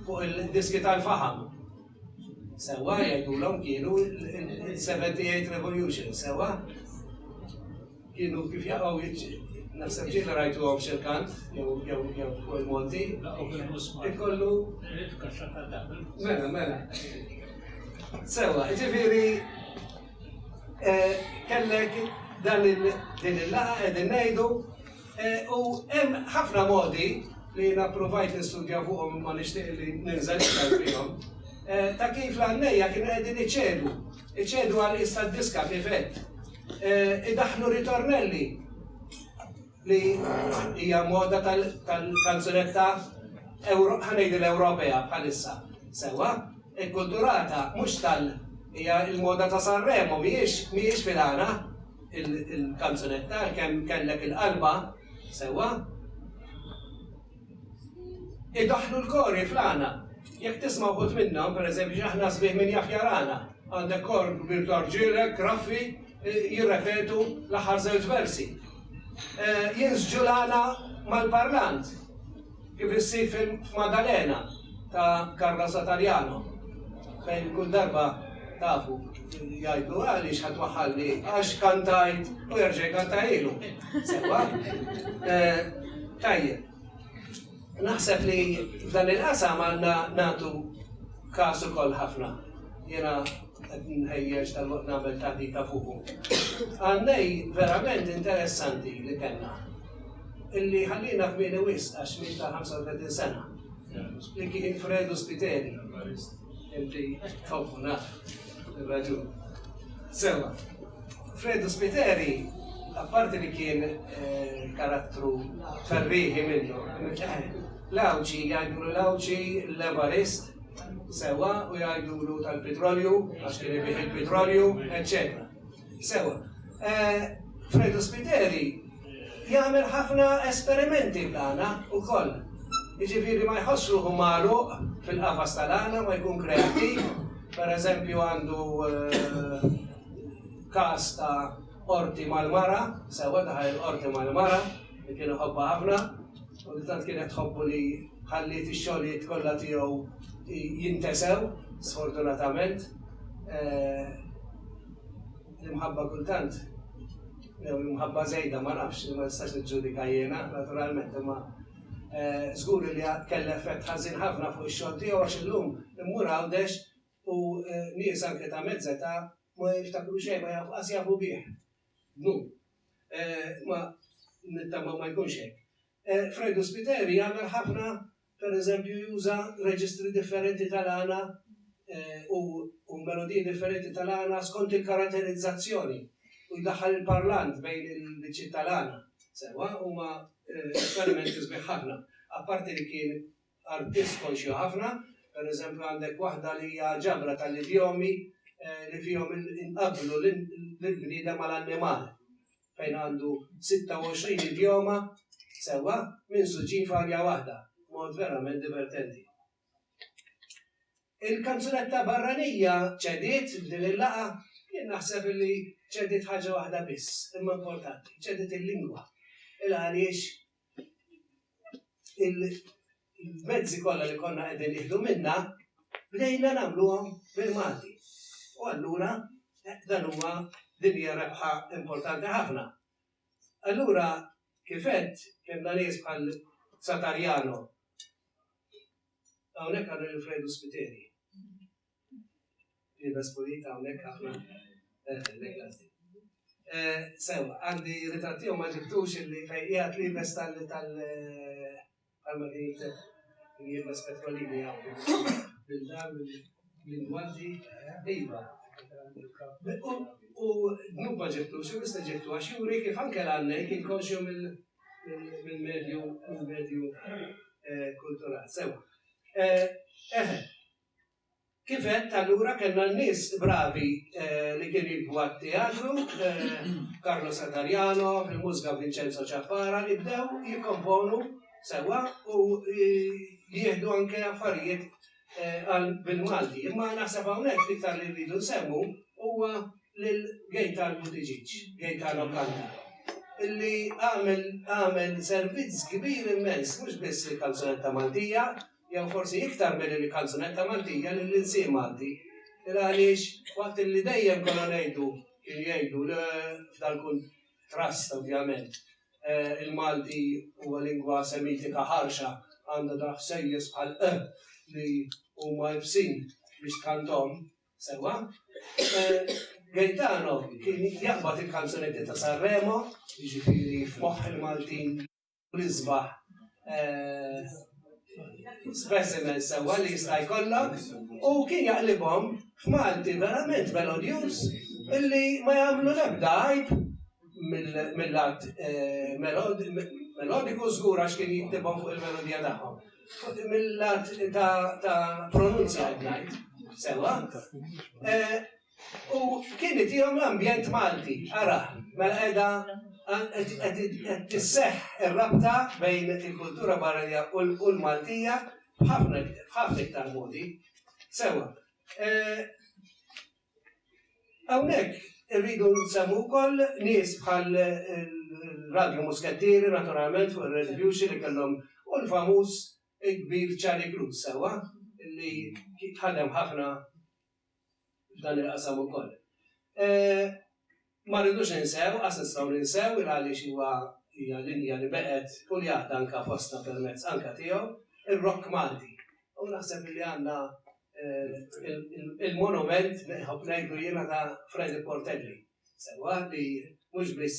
fuq il-diski tal-faħam. Sewa jgħidulhom kienu il-78 Revolution, sewa kienu kif jaqgħu naħseb ġieli rajtuhom x'ilkant jew fuq il-Monti. Ikollu mela. Sewa, ġifieri kellek din il-laqa qegħdin ngħidu u hemm ħafna modi li napprovajt nistudja fuqhom ma nixtieq li ninżel iktar fihom. Ta' kif l-għannejja kienu qegħdin iċedu għal issa d-diska kif qed. Idaħlu ritornelli li hija moda tal-kanzunetta ħanejdil Ewropea bħalissa. Sewa, il-kulturata mhux hija il-moda ta' Sanremo mhijiex fil-għana il-kanzunetta kemm kellek il-qalba sewa. Idaħlu l-kori fl-għana. Jekk tisma' wħud minnhom, pereżempju aħna sbieħ min jaf jarana, għandek kor birtu rġielek, raffi, jirrepetu l-aħħar żewġ versi. jinsġu lana mal-Parlant. Kif issir f'Madalena ta' Carlo Satariano. Fejn kull darba tafu jgħidu għaliex ħatwaħħalli għax kantajt u jerġa' jkanta ilu. Sewa? Tajjeb. Naħseb li f'dan il-qasam għandna nagħtu każ ukoll ħafna. Jiena qed nħejjeġ tal-waqt nagħmel taħdita fuqu. Għandnej verament interessanti li kellna. Illi ħallina kmieni wisq għax min ta' 35 sena. Li kien Fredu Spiteri. Inti tħobbu naf. Il-raġun. Sewa. Fredu Spiteri, apparti li kien karattru ferriħi minnu, Lawċi, jgħidulu Lawċi l-Evarist, sewa, u jgħidulu tal-petrolju, għax kien ibiħ il-petrolju, etc. Sewa. Fredu Spiteri jagħmel ħafna esperimenti b'għana u koll. Jiġifieri ma jħossru malu fil-qafas tal-għana, ma jkun kreattiv. Per eżempju għandu każ ta' orti mal-mara, sewa daħal orti mal-mara, li kienu ħobba ħafna, u li tant kienet ħobbu li ħalliet ix-xogħlijiet kollha tiegħu jintesew, sfortunatament. L-imħabba kultant, jew l-imħabba żejda ma nafx, ma nistax niġġudika jiena, naturalment, imma żgur li kellha effett ħażin ħafna fuq ix-xogħol tiegħu għax illum immur għawdex u nies anke ta' mezzeta ma jiftakru xejn ma jafqas jafu bih. Ma nittama ma jkunx hekk. Fredu Spiteri jagħmel ħafna, pereżempju juża reġistri differenti tal-għana u melodiji differenti tal-għana skont il-karatterizzazzjoni u jdaħħal il-parlant bejn il-biċċiet tal-għana. Sewa huma esperimenti sbieħ ħafna. Apparti li kien artist konxju ħafna, pereżempju għandek waħda li hija ġabra tal-idjomi li fihom inqablu l-bniedem mal-annimal. Fejn għandu 26 idjoma sewa minn suġġin f'arja waħda. Mod verament divertenti. Il-kanzunetta barranija ċediet f'din il-laqa, jien naħseb li ċediet ħaġa waħda biss, imma importanti, ċediet il-lingwa. Il-għaliex il-mezzi kollha li konna qegħdin nieħdu minnha bdejna nagħmluhom bil-Malti. U allura dan huwa din hija rebħa importanti ħafna. Allura kifet kellna nies bħal Satariano. Hawnhekk għandna il-Fredu Spiteri. Libes pulita hawnhekk ħafna. Sewa, għandi ritrattiju ma ġibtux illi fejqijat libes tal-makinit libes petrolini għaw. Bil-dar, bil-għaddi, iva. U nubba ġibtux, u bista ġibtu, għax juri kif anke l-għannej kien konxju mill-medju kulturali. Sewa. Kifet, allura kellna n-nies bravi li kien jibbu għat-teatru, Carlo Satariano, fil-mużika Vincenzo Ciappara, li bdew jikkomponu sewa u jieħdu anke affarijiet bil-Malti. Imma naħseb hawnhekk iktar li rridu nsemmu huwa lil Gaetano Buttigieg, Gaetano Kanta, illi għamel servizz kbir immens, mhux biss il-kanzunetta Maltija, jew forsi iktar mill il-kanzunetta Maltija lill-insiem Malti. Għaliex waqt li dejjem konna ngħidu kien jgħidu f'dal-kull trust ovvjament. Il-Malti huwa lingwa semitika ħarxa għandha daħsejjes bħal li huma jibsin biex tkantom sewa. Gaetano kien jaqbad il-kanzunetti ta' Sanremo, jiġifieri f'moħħ il-Maltin l-isbaħ specimen sewa li jista' jkollok u kien jaqlibhom f'Malti verament melodjus illi ma jagħmlu l-ebda għajb mill-lat melodiku żgur għax kien jiktibhom fuq il-melodija tagħhom. Mill-lat ta' pronunzja ngħid sewa. U kien itihom l-ambjent Malti, ara, mela qiegħda qed tisseħħ ir-rabta bejn il-kultura barranija u l-Maltija b'ħafna iktar modi. Sewa. Hawnhekk irridu nsemmu wkoll nies bħal Radio Muskattieri naturalment fuq ir-retribution li kellhom u l-famuż kbir Charlie Cruz sewwa li ħadem ħafna f'dan il-qasam ukoll. Ma rridux ninsew, qas nistgħu ninsew għaliex hija linja li beqgħet u li għadha anke fostna permezz anke tiegħu ir-Rock Malti. U naħseb li għandna il-monument ngħidu jiena ta' Freddy Portelli. Sewwa li mhux biss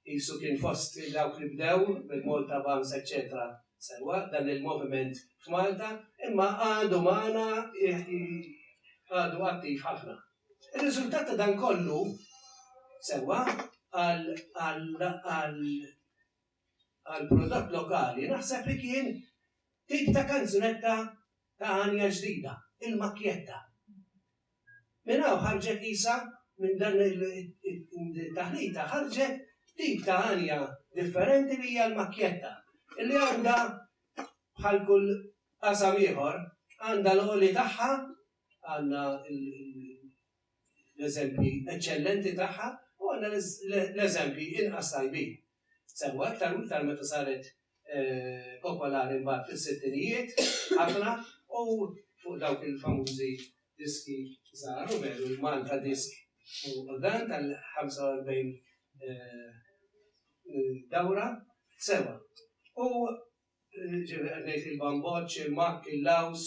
qisu kien fost dawk li bdew bil-Malta Bams, eċetera. Sewwa dan il-moviment f'Malta, imma għadu magħna għadu attiv ħafna. Ir-riżultat ta' dan kollu sewwa għal prodott lokali naħseb li kien tip ta' kanzunetta ta' Anja ġdida, il-Makjetta. Minn hawn ħarġet isa minn dan il-taħlita ħarġet tip ta' Anja differenti li hija l-Makjetta. Illi għandha bħal kull qasam ieħor għandha l-għoli tagħha, għandna l-eżempji eċċellenti tagħha u għandna l-eżempji inqas tajbin. Sewwa aktar meta saret popolari mbagħad fis-sittinijiet ħafna u fuq dawk il-famużi diski żgħar veru l-Malta disk u dan tal-45 dawra sewwa. U ngħid il-Bamboċ, il-Mak, il-Laws,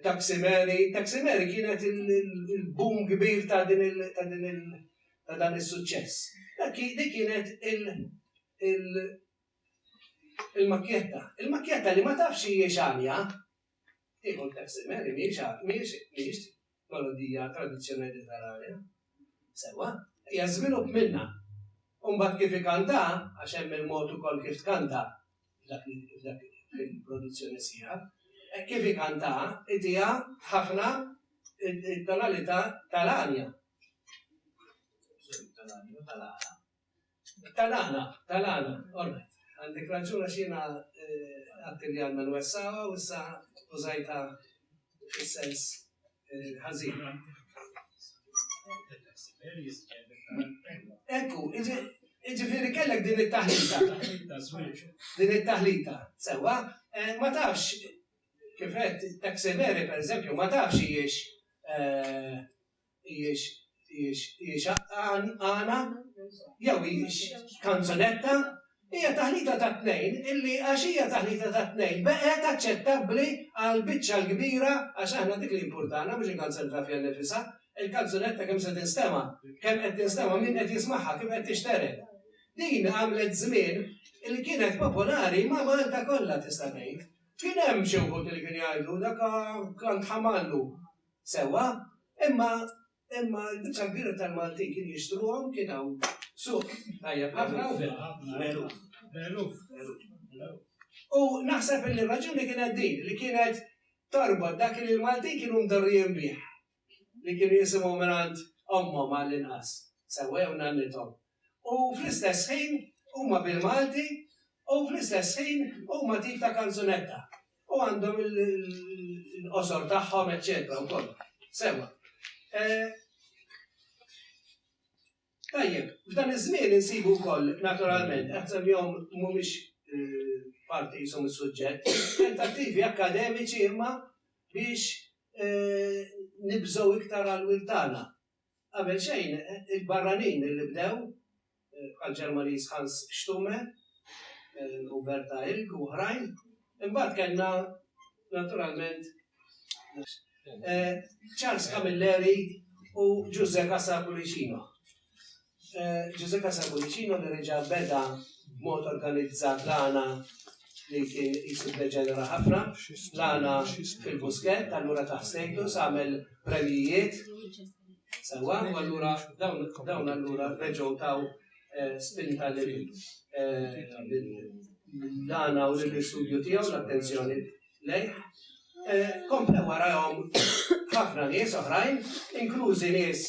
Taksimeri kienet il-boom kbir ta' dan is-suċċess. Dik kienet il-Makjetta. Il-Makjetta li ma tafx hija xanja, tieħu Taksimeri mhijiex melodija tradizzjonali tal-Arja. Sewwa, hija żvilupp minnha. Mbagħad kif ikanta, għax hemm il-mod ukoll kif tkanta dak il-produzzjoni sieħa, kif ikanta idea ħafna it-tonalità tal-Anja. Tal-Ana, ormai. Għandek raġun għax jiena għatti li għandna nwessawa u issa użajta fis-sens ħażin. Ekku, ġifieri kellek din it-taħlita. Sewwa, ma tafx kif qed Taksimeri pereżempju ma tafx hijiex għana jew hijiex kanzunetta, hija taħlita ta' tnejn illi għax hija taħlita ta' tnejn beqgħet aċċettabbli għal biċċa l-kbira għax aħna dik li importana mhux il-kanzunetta fija nifisha. Il-kanzunetta kemm se tinstema', kemm qed tinstema' min qed jismagħha, kif qed tixteret. Din għamlet żmien li kienet popolari ma' Malta kollha tista' tgħid. Kien hemm xi wħud li kien jgħidu dak kont ħamallu sewwa, imma l-biċċa kbira tal-Maltin kien jixtruhom kien hawn suq tajjeb ħafna u U naħseb li r-raġuni kienet din li kienet torbod dak li l-Maltin kienu mdorrijin bih. Li kienu jisimgħu mingħand ommhom għall-inqas, sewwa jew nannithom. U fl-istess ħin huma bil-Malti u fl-istess ħin huma tip ta' kanzunetta. U għandhom il-qosor tagħhom, eċċetera wkoll. Sewwa. Tajjeb, f'dan iż-żmien insibu wkoll naturalment qed semmihom mhumiex parti jisom is-suġġett, tentattivi akademiċi imma biex nibżgħu iktar għall-wiltana. Qabel xejn, il-barranin li bdew bħal-Ġermaniż Hans Stumme, u Berta Ilg u oħrajn, imbagħad kellna naturalment Charles Camilleri u Giuseppe Sapolicino. Giuseppe Sapolicino li reġa' beda b'mod organizzat l-għana li kien jisu deġenera ħafna, l-għana fil-Buskett, allura taħsejtu, għamel premijiet, sewa, u allura dawn allura reġgħu taw spinta l-għana u l-istudju tiegħu l-attenzjoni lejh. Komplew warahom ħafna nies oħrajn, inklużi nies.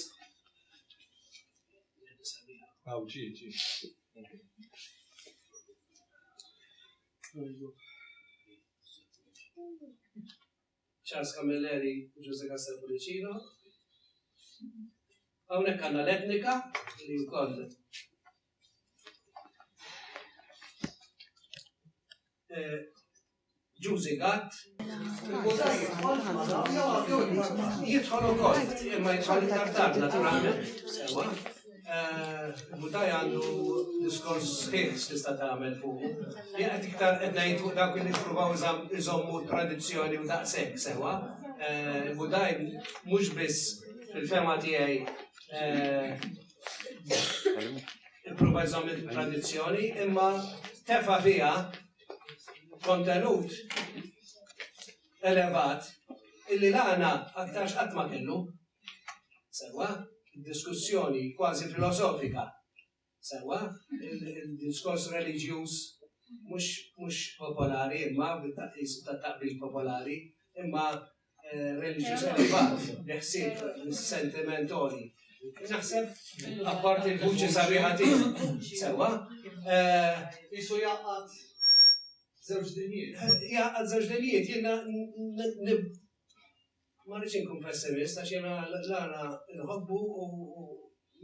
Charles Camilleri u Giuseppe Sapolicino. Hawnhekk għandna l-etnika li wkoll Ġużi Gatt jidħol ukoll, imma jidħol iktar tard naturalment. Sewa. Budaj għandu diskors sħiħ tista' tagħmel fuq. Qed iktar qed ngħid fuq dawk li jippruvaw iżommu tradizzjoni u daqshekk sewa. Budaj mhux biss fil-fema tiegħi ippruva jżomm il-tradizzjoni, imma tefa' fiha kontenut elevat illi l-għana aktar x'qatt ma kellu. Sewa, diskussjoni kważi filosofika. Sewa, il-diskors reliġjuż mhux popolari, imma bit-taqis ta' taqbil popolari, imma reliġjuż elevat, biħsieb sentimentali. Naħseb, appart il-vuċi sabiħa tiegħu. Sewa, Isu jaqqat żewġ dinijiet. Jaqqat żewġ dinijiet, jiena ma rridx inkun pessimist għax jiena l-għana nħobbu u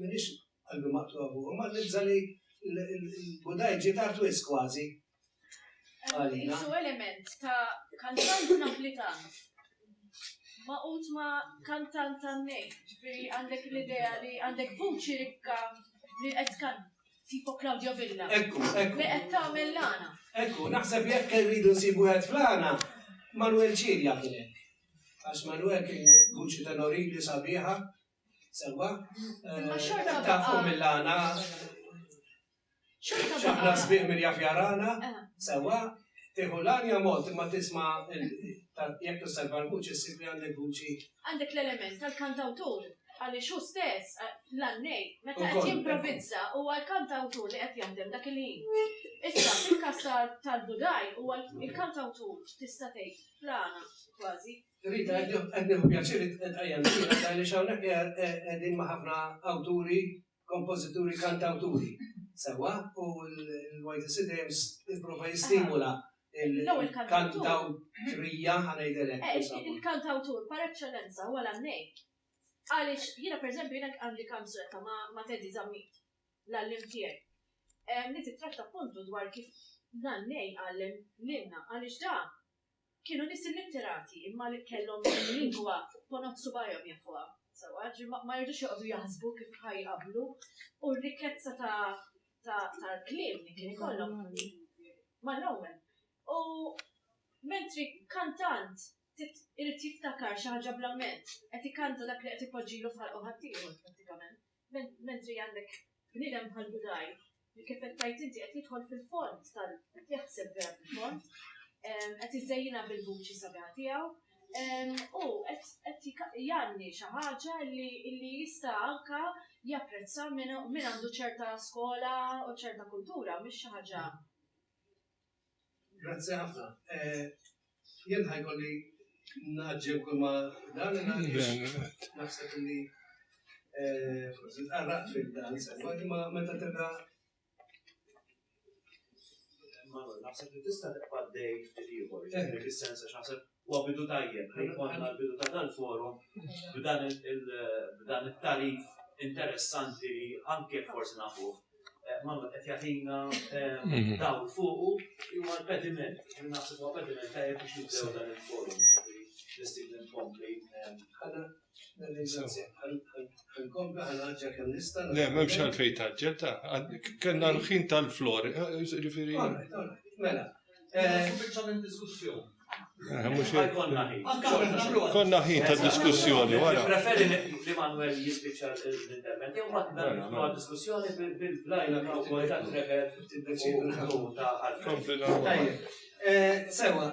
minix qalbi maqtuha fuq, ma nibża li l-Budaj ġiet artwis kważi. Għalina. Isu element ta' kantant napolitan. Maqut ma' kantant tan-nej. Ġifieri għandek l-idea li għandek vuċi rikka li qed kan tipo Claudio Villa. Ekku. Li qed tagħmel l-għana. Ekku, naħseb jekk irridu nsibu għed fl-għana, Manuel Ċirja kien hekk. Għax Manuel kien vuċi tenorili sabiħa, sewa. Tafu mill-għana, xaħna sbiq minn jafjarana, sewa. Tiħu l-għanja mod, ma tisma jekk tissalva l-vuċi, s-sibri għandek vuċi. Għandek l-element tal-kantawtur. Għalli xu stess, l-għannej, meta qed jimprovizza u għal-kantawtur li qed jaħdem dak il-ħin. Issa, fil-kas tal-Budaj u għal-kantawtur tista' tgħid fl-għana kważi. Rita, għedniħu pjaċiri għajjan l-għina, għalli xawnek għedin maħafna awturi, kompozituri, kantawturi. Sewa, u l-White Sidems il-prova jistimula il-kantawtrija ħanajdelek. Il-kantawtur, par eccellenza, u għal-għannej. Għalix, jina per eżempju, jina għandi kanzunetta ma Teddy Zammit, l-għallim tijaj. Niti tratta puntu dwar kif l-għannej għallim l-inna, għalix da, kienu nis il-litterati, imma li kellhom lingwa ponot subajom jafuha. Sawa, ma jirdux joqgħdu jaħsbu kif ħajqablu u r-rikkezza tal-kliem li kien ikollhom mal-ewwel. U mentri kantant irid jiftakar xi ħaġa bl-amment, qed ikanta dak li qed ipoġġilu f'ħalqu ħaddieħor prattikament. Mentri għandek bniedem bħal Budaj li kif qed tajt inti qed jidħol fil-fond qed jaħseb vera fil-fond. Qed iżejjina bil-vuċi sabiħa tiegħu u qed janni xi ħaġa li jista' anke japprezza minn għandu ċerta skola u ċerta kultura, mhix xi ħaġa. Grazzi ħafna. Jien ħajkolli naġġem kull ma dan naħseb li forsi tqarraqt fil-dan, imma meta tibda naħseb li tista' tibqa' dej ftit ieħor, fis-sens għax naħseb huwa bidu tajjeb li jkollna l-bidu ta' dan-forum b'dan it-tarif interessanti li anke forsi nafuh. Mamma qed jagħtina dawl fuqu huwa l-pediment, naħseb huwa pediment tajjeb biex nibdew dan il-forum. Nistik nkompli. Le, m'hemmx għalfejn taġġel ta' kellna l-ħin tal-flor, jiġifieri. Mela. Diskussjoni. Konna ħin ta' diskussjoni wara. Preferi li Manuel jispiċċa l-intervent. Jew ma' diskussjoni bil-blajna ta' kwalità prefer ta' sewa,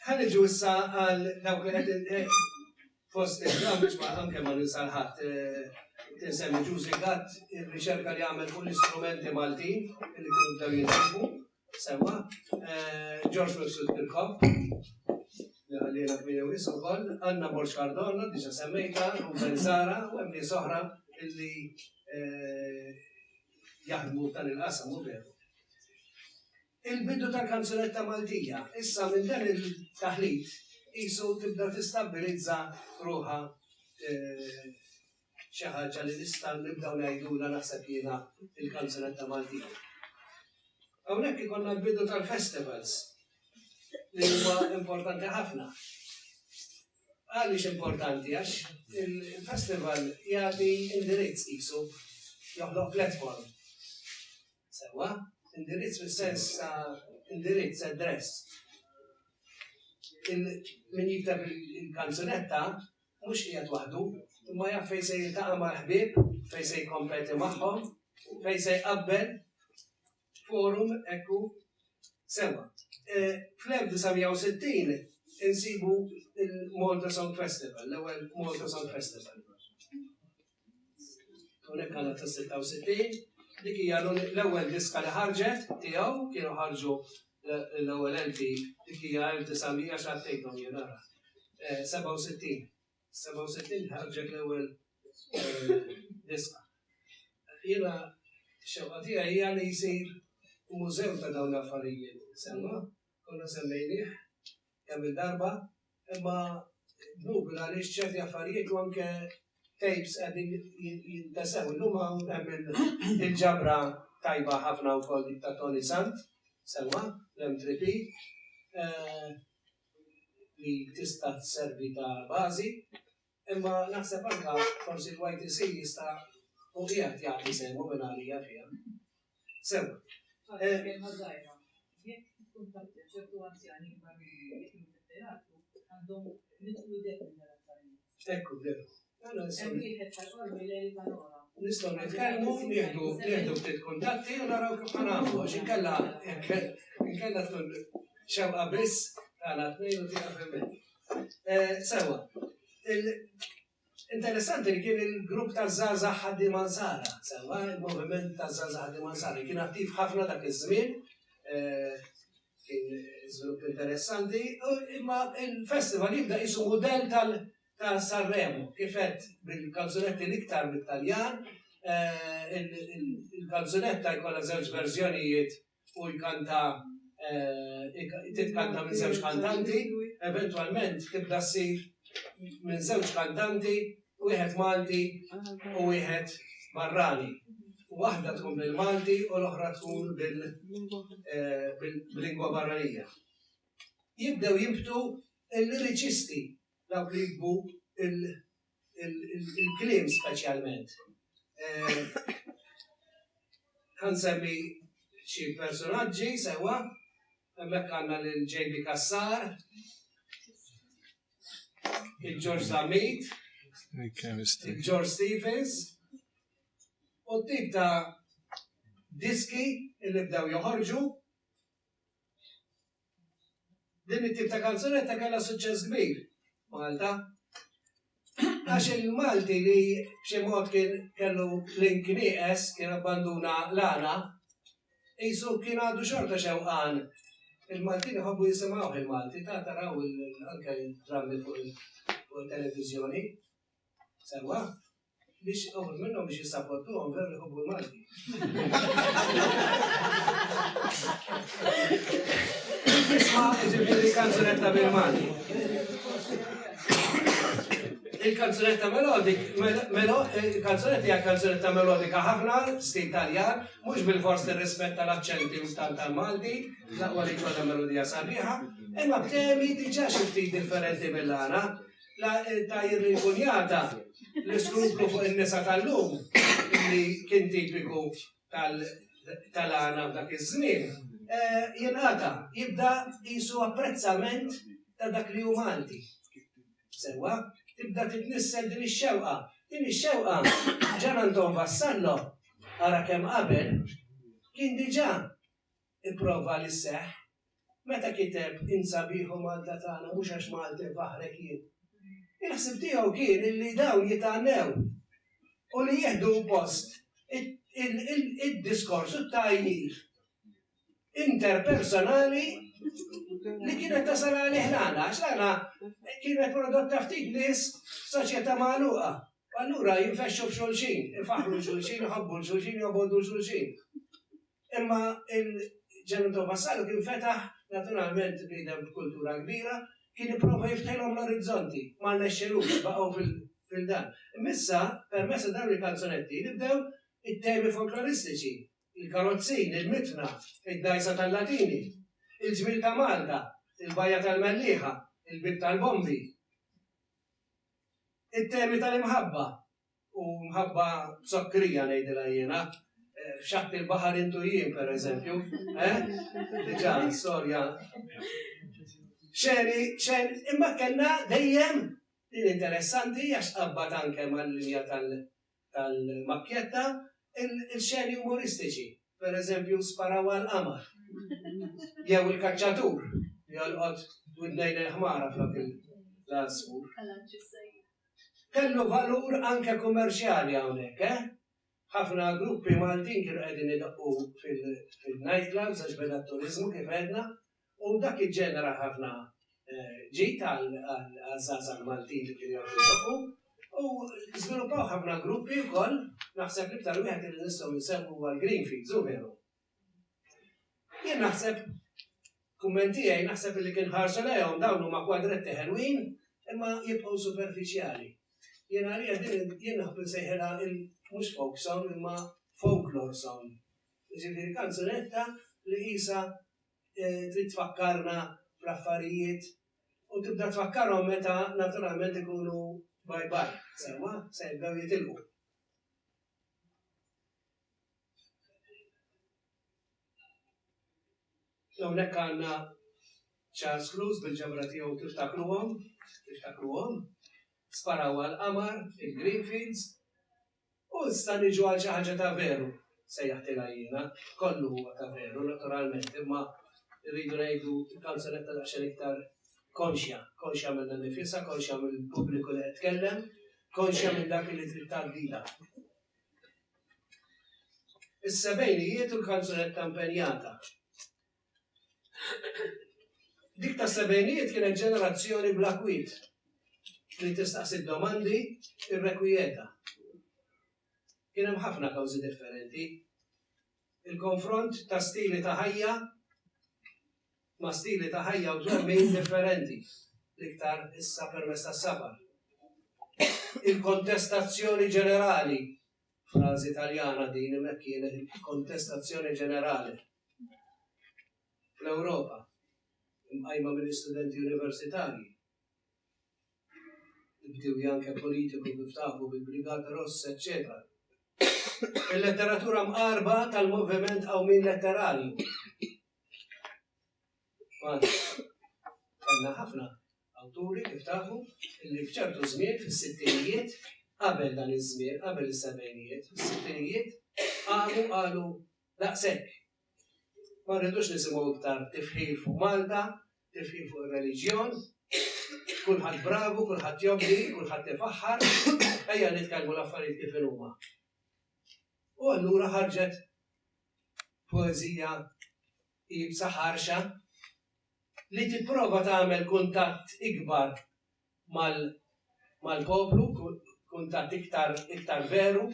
ħaniġu issa għal dawk li qed fost il-għam biex ma' anke ma' ninsalħat tinsemmi Ġużi Gatt ir-riċerka li għamel fuq l-istrumenti Maltin li kienu bdew jinsibu. Sewa, George Wilson Kirkhope, li għallina kmini wis ukoll, Anna Borx Cardona, diġa semmejta, Ruben Zara, u għemni soħra illi jaħdmu tan il-qasam u veru. Il-bidu tal-kanzunetta Maltija, issa minn dan il-taħlit, jisu tibda tistabilizza ruħa xi ħaġa li nista' nibdew ngħidula naħseb jiena il-kanzunetta Maltija. Hawnhekk ikollna l-bidu tal-festivals li huwa importanti ħafna. Għaliex importanti għax il-festival jagħti indirizz qisu joħloq platform. Sewa, indirizz fis-sens ta' indirizz address. Min jiktab il-kanzunetta mhux qiegħed waħdu, imma jaf fejn se jiltaqa' mal-ħbieb, fejn se jkompeti magħhom, fejn se jqabbel forum ekku sewa. Fl-1960 insibu il-Malta Song Festival, l-ewwel Malta Song Festival. Unek għana ta' 66, dik hija l-ewwel diska li ħarġet tiegħu, kienu ħarġu l-ewwel LP, dik hija 1900 x'għaddejthom jien ara. 67 ħarġet l-ewwel diska. Jiena x-xewqa tiegħi hija li jsir mużew ta' dawn l-affarijiet. Semma, konna semmejnieh kemm il-darba, imma Google għaliex ċerti affarijiet u anke tapes għedin jintasew. Illum hemm il-ġabra tajba ħafna wkoll dik ta' Tony Sant, sewa, l-M3P, li tista' tservi ta' bażi, imma naħseb anke forsi l-YTC jista' u qiegħed jagħti semmu minn għalija fiha. Sewa. Ekku, veru. Nistgħu nitkellmu, nieħdu ftit kuntatti u naraw kif ħanagħmlu għax inkella tkun xewqa biss tagħna tnejn u tieqa fil-bil. Sewa. Interessanti li kien il-grupp taż-żgħażagħ ħaddiema Nsara, sewa, il-moviment taż-żgħażagħ ħaddiema Nsara kien attiv ħafna dak iż-żmien, kien żvilupp interessanti, imma il-festival jibda qisu mudell ta' Sanremo, kifet bil-kanzunetti l-iktar bit-Taljan, il-kanzunetta jkollha żewġ verżjonijiet u titkanta minn żewġ kantanti, eventwalment tibda ssir minn żewġ kantanti, wieħed Malti u wieħed Barrani. Waħda tkun bil-Malti u l-oħra tkun bil-lingwa barranija. Jibdew jibtu il-liriċisti dawk li jibbu il-klim speċjalment. Ħansemmi xi personaġġi sewa, hemmhekk għandna lil JB Kassar, il-George Zamit, il-George Stephens, u t-tip ta' diski illi bdew joħorġu. Din it-tip ta' kanzunetta kellha suċċess kbir Malta. Għax il-Malti li b'xi mod kellu link nieqes, kien abbanduna l-għana, qisu kien għadu xorta xewqan. Il-Maltin iħobbu jisimgħuh il-Malti, ta' taraw anke il-drammi fuq il-televiżjoni. Sewa, biex uħud minnhom biex jissapportuhom veru jħobbu l-Malti. Isma' ġifieri kanzunetta bil-Malti. Il-kanzunetta il-kanzunetta hija kanzunetta melodika ħafna, stil Taljan, mhux bil-fors tirrispetta l-aċċenti u stal tal-Malti, laqwa li jkollha melodija sabiħa, imma b'temi diġà xi ftit differenti mill-għana. Ta' jirrinkunjata l-iskruplu fuq in-nisa tal-lum li kien tipiku tal-għana f'dak iż-żmien, jingħata jibda qisu apprezzament ta' dak li hu Malti. Sewa, tibda titnissel din ix-xewqa. Din ix-xewqa ġan Anton Vassallo ara kemm qabel kien diġà ipprova li seħħ meta kiteb insabiħu Malta tagħna mhux għax Malti faħrek jien. Il-ħsib tiegħu kien illi dawn jitgħannew u li jieħdu post id-diskorsu tajjir interpersonali li kienet tasal għalih l-għana, għax l-għana kienet prodotta ftit nies soċjetà magħluqa. Allura jinfexxu b'xulxin, ifaħru xulxin, iħobbu l-xulxin, jobgħodu l-xulxin. Imma il-Ġan Anton Vassallo kien fetaħ naturalment bniedem b'kultura kbira, kien ipprova jiftħilhom l-orizzonti, ma rnexxelux baqgħu fil-dan. Missa, permessa dawn il-kanzunetti, nibdew it-temi folkloristiċi, il-karozzin, il-mitna, id-dajsa tal-Latini, il-ġmil ta' Malta, il-bajja tal-Melliħa, il-bib tal-Bombi, it-temi tal-imħabba, u mħabba sokkrija ngħidilha jiena, f'xatt il-baħar intu jien, per eżempju, diġà storja. Xeni, imma kellna dejjem din interessanti għax qabbat anke mal-linja tal-makkjetta il-xeni umoristiċi. Per eżempju, Sparaw għal-qamar. Jew il-kaċċatur, jolqod widnejn il-ħmara flok il-lasfur. Kellu valur anke kummerċjali hawnhekk, ħafna gruppi Maltin kienu qegħdin idaqqu fil-nightclubs għax beda t-turizmu kif għedna, u dak iġġenera ħafna ġit għal-żazan Maltin li kienu jgħidu u żviluppaw ħafna gruppi wkoll, naħseb iktar wieħed li nistgħu nsemmu għal-Greenfields, u veru. Jien naħseb, kummenti tiegħi naħseb li kien ħarsu lejhom dawn huma kwadretti ħelwin imma jibqgħu superfiċjali. Jien għalija jien naħseb sejħela mhux folk song imma folklore song. Ġifieri kanzunetta li qisha trid tfakkarna fl-affarijiet u tibda tfakkarhom meta naturalment ikunu bye-bye. Sewa, se jibdew jitilqu. Hawnhekk għandna Charles Cruz bil-ġabra tiegħu tiftakruhom, Sparaw għal-qamar, il-Greenfields, u issa niġu għal xi ħaġa ta' veru se jaħtilha jiena, kollu huwa ta' veru naturalment, imma rridu ngħidu il-kanzunetta daqsxejn iktar konxja minn nifisha, konxja mill-pubbliku li qed tkellem, konxja minn dak li trid tgħaddilha. Is-sebgħinijiet u l-kanzunetta impenjata. Dik ta' sebgħinijiet kienet ġenerazzjoni bla kwit li tistaqsi domandi irrekwieta. Kien hemm ħafna kawżi differenti. Il-konfront ta' stili ta' ħajja ma' stili ta' ħajja u twemmin differenti l-iktar issa permezz tas-safar. Il-kontestazzjoni ġenerali, frażi Italjana din hemmhekk kienet il-kontestazzjoni ġenerali fl-Ewropa, imqajma mill-istudenti universitarji. Bdew anke politiku biftafu bil-Brigata Rossa, eccetera. Il-letteratura mqarba tal-moviment qawmin letterali. Għandna ħafna awturi kif tafu illi f'ċertu żmien fis-sittinijiet, qabel dan iż-żmien, qabel is-sebgħinijiet, fis-sittinijiet qalu daqshekk. Ma rridux nisimgħu iktar tifħil fuq Malta, tifħil fuq ir-reliġjon, kulħadd bravu, kulħadd jobdi, kulħadd ifaħħar, ejja nitkellmu l-affarijiet kif huma. U allura ħarġet poeżija ibsa ħarxa li tipprova tagħmel kuntatt ikbar mal-poplu, kuntatt iktar veru,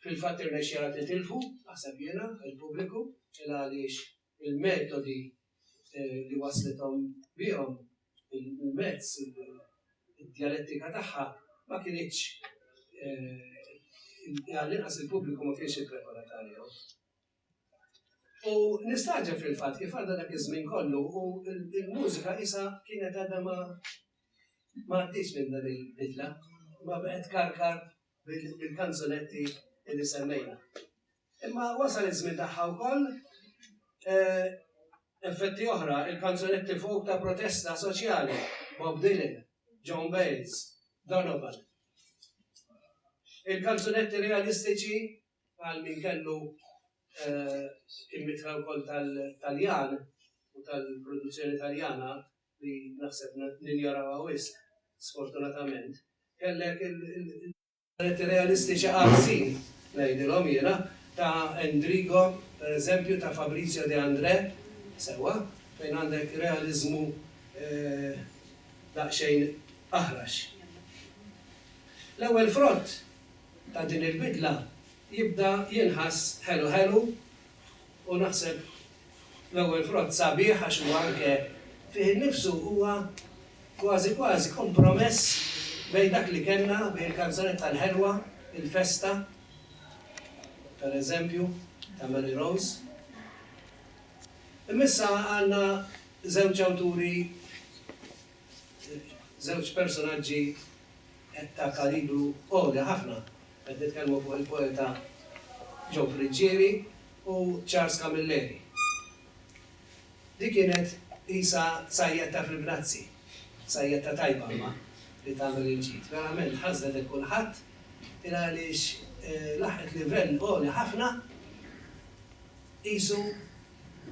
fil-fatt irnexxiela titilfu, aħseb jiena, il-pubbliku, għaliex il-metodi li waslithom bihom il-mezz, id-dialettika tagħha ma kienx għall-inqas il-pubbliku ma kienx ippreparatarju. U nistaġeb fil-fatt kif għadha dak iż-żmien kollu u l-mużika isa kienet għadha ma għaddix minn dan il-bidla, ma bqgħet karkar bil-kanzunetti li semmejna. Imma wasal iż-żmien tagħha wkoll effetti oħra, il-kanzunetti fuq ta' protesta soċjali, Bob Dylan, John Baez, Donovan. Il-kanzunetti realistiċi għal min kellu il-mitra wkoll tal-Taljan u tal-produzzjoni Taljana li naħseb ninjaraw wisq, sfortunatament. Kellek il-kanzunetti realistiċi għarsin, ngħidilhom jiena, ta' Endrigo, per eżempju, ta' Fabrizio De André, sewa, fejn għandek realizmu daqsxejn aħrax. L-ewwel frott ta' din il-bidla jibda jinħass ħelu u naħseb l-ewwel frott sabiħ għax huwa anke fih innifsu huwa kważi kompromess bej dak li kellna bej il-kanzunetta l-ħelwa, il-festa, per eżempju, ta' Mary Rose. Imissa għandna żewġ awturi, żewġ personaġġi ta' kalibru għoli ħafna. Qed nitkellmu fuq il-poeta Joe Frigieri u Charles Camilleri. Di kienet isa sajjetta fil-Brazzi, sajjetta tajba ma li tagħmel il-ġid. Verament ħażlet il-kulħadd il għaliex laħet livell għoli ħafna isu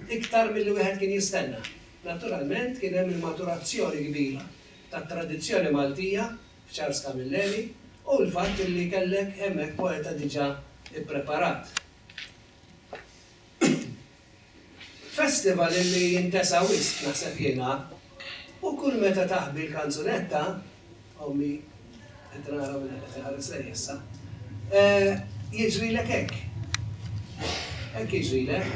iktar mill-li wieħed kien jistenna. Naturalment kien hemm il-maturazzjoni kbira tat-tradizzjoni Maltija f'Charles Camilleri u l-fatt li kellek hemmhekk poeta diġà ippreparat. Festival li jintesa wisq naħseb jiena u kull meta taħbi l-kanzunetta ommi qed nara minn qed iħares lejn issa jiġrilek hekk. Hekk jiġrilek.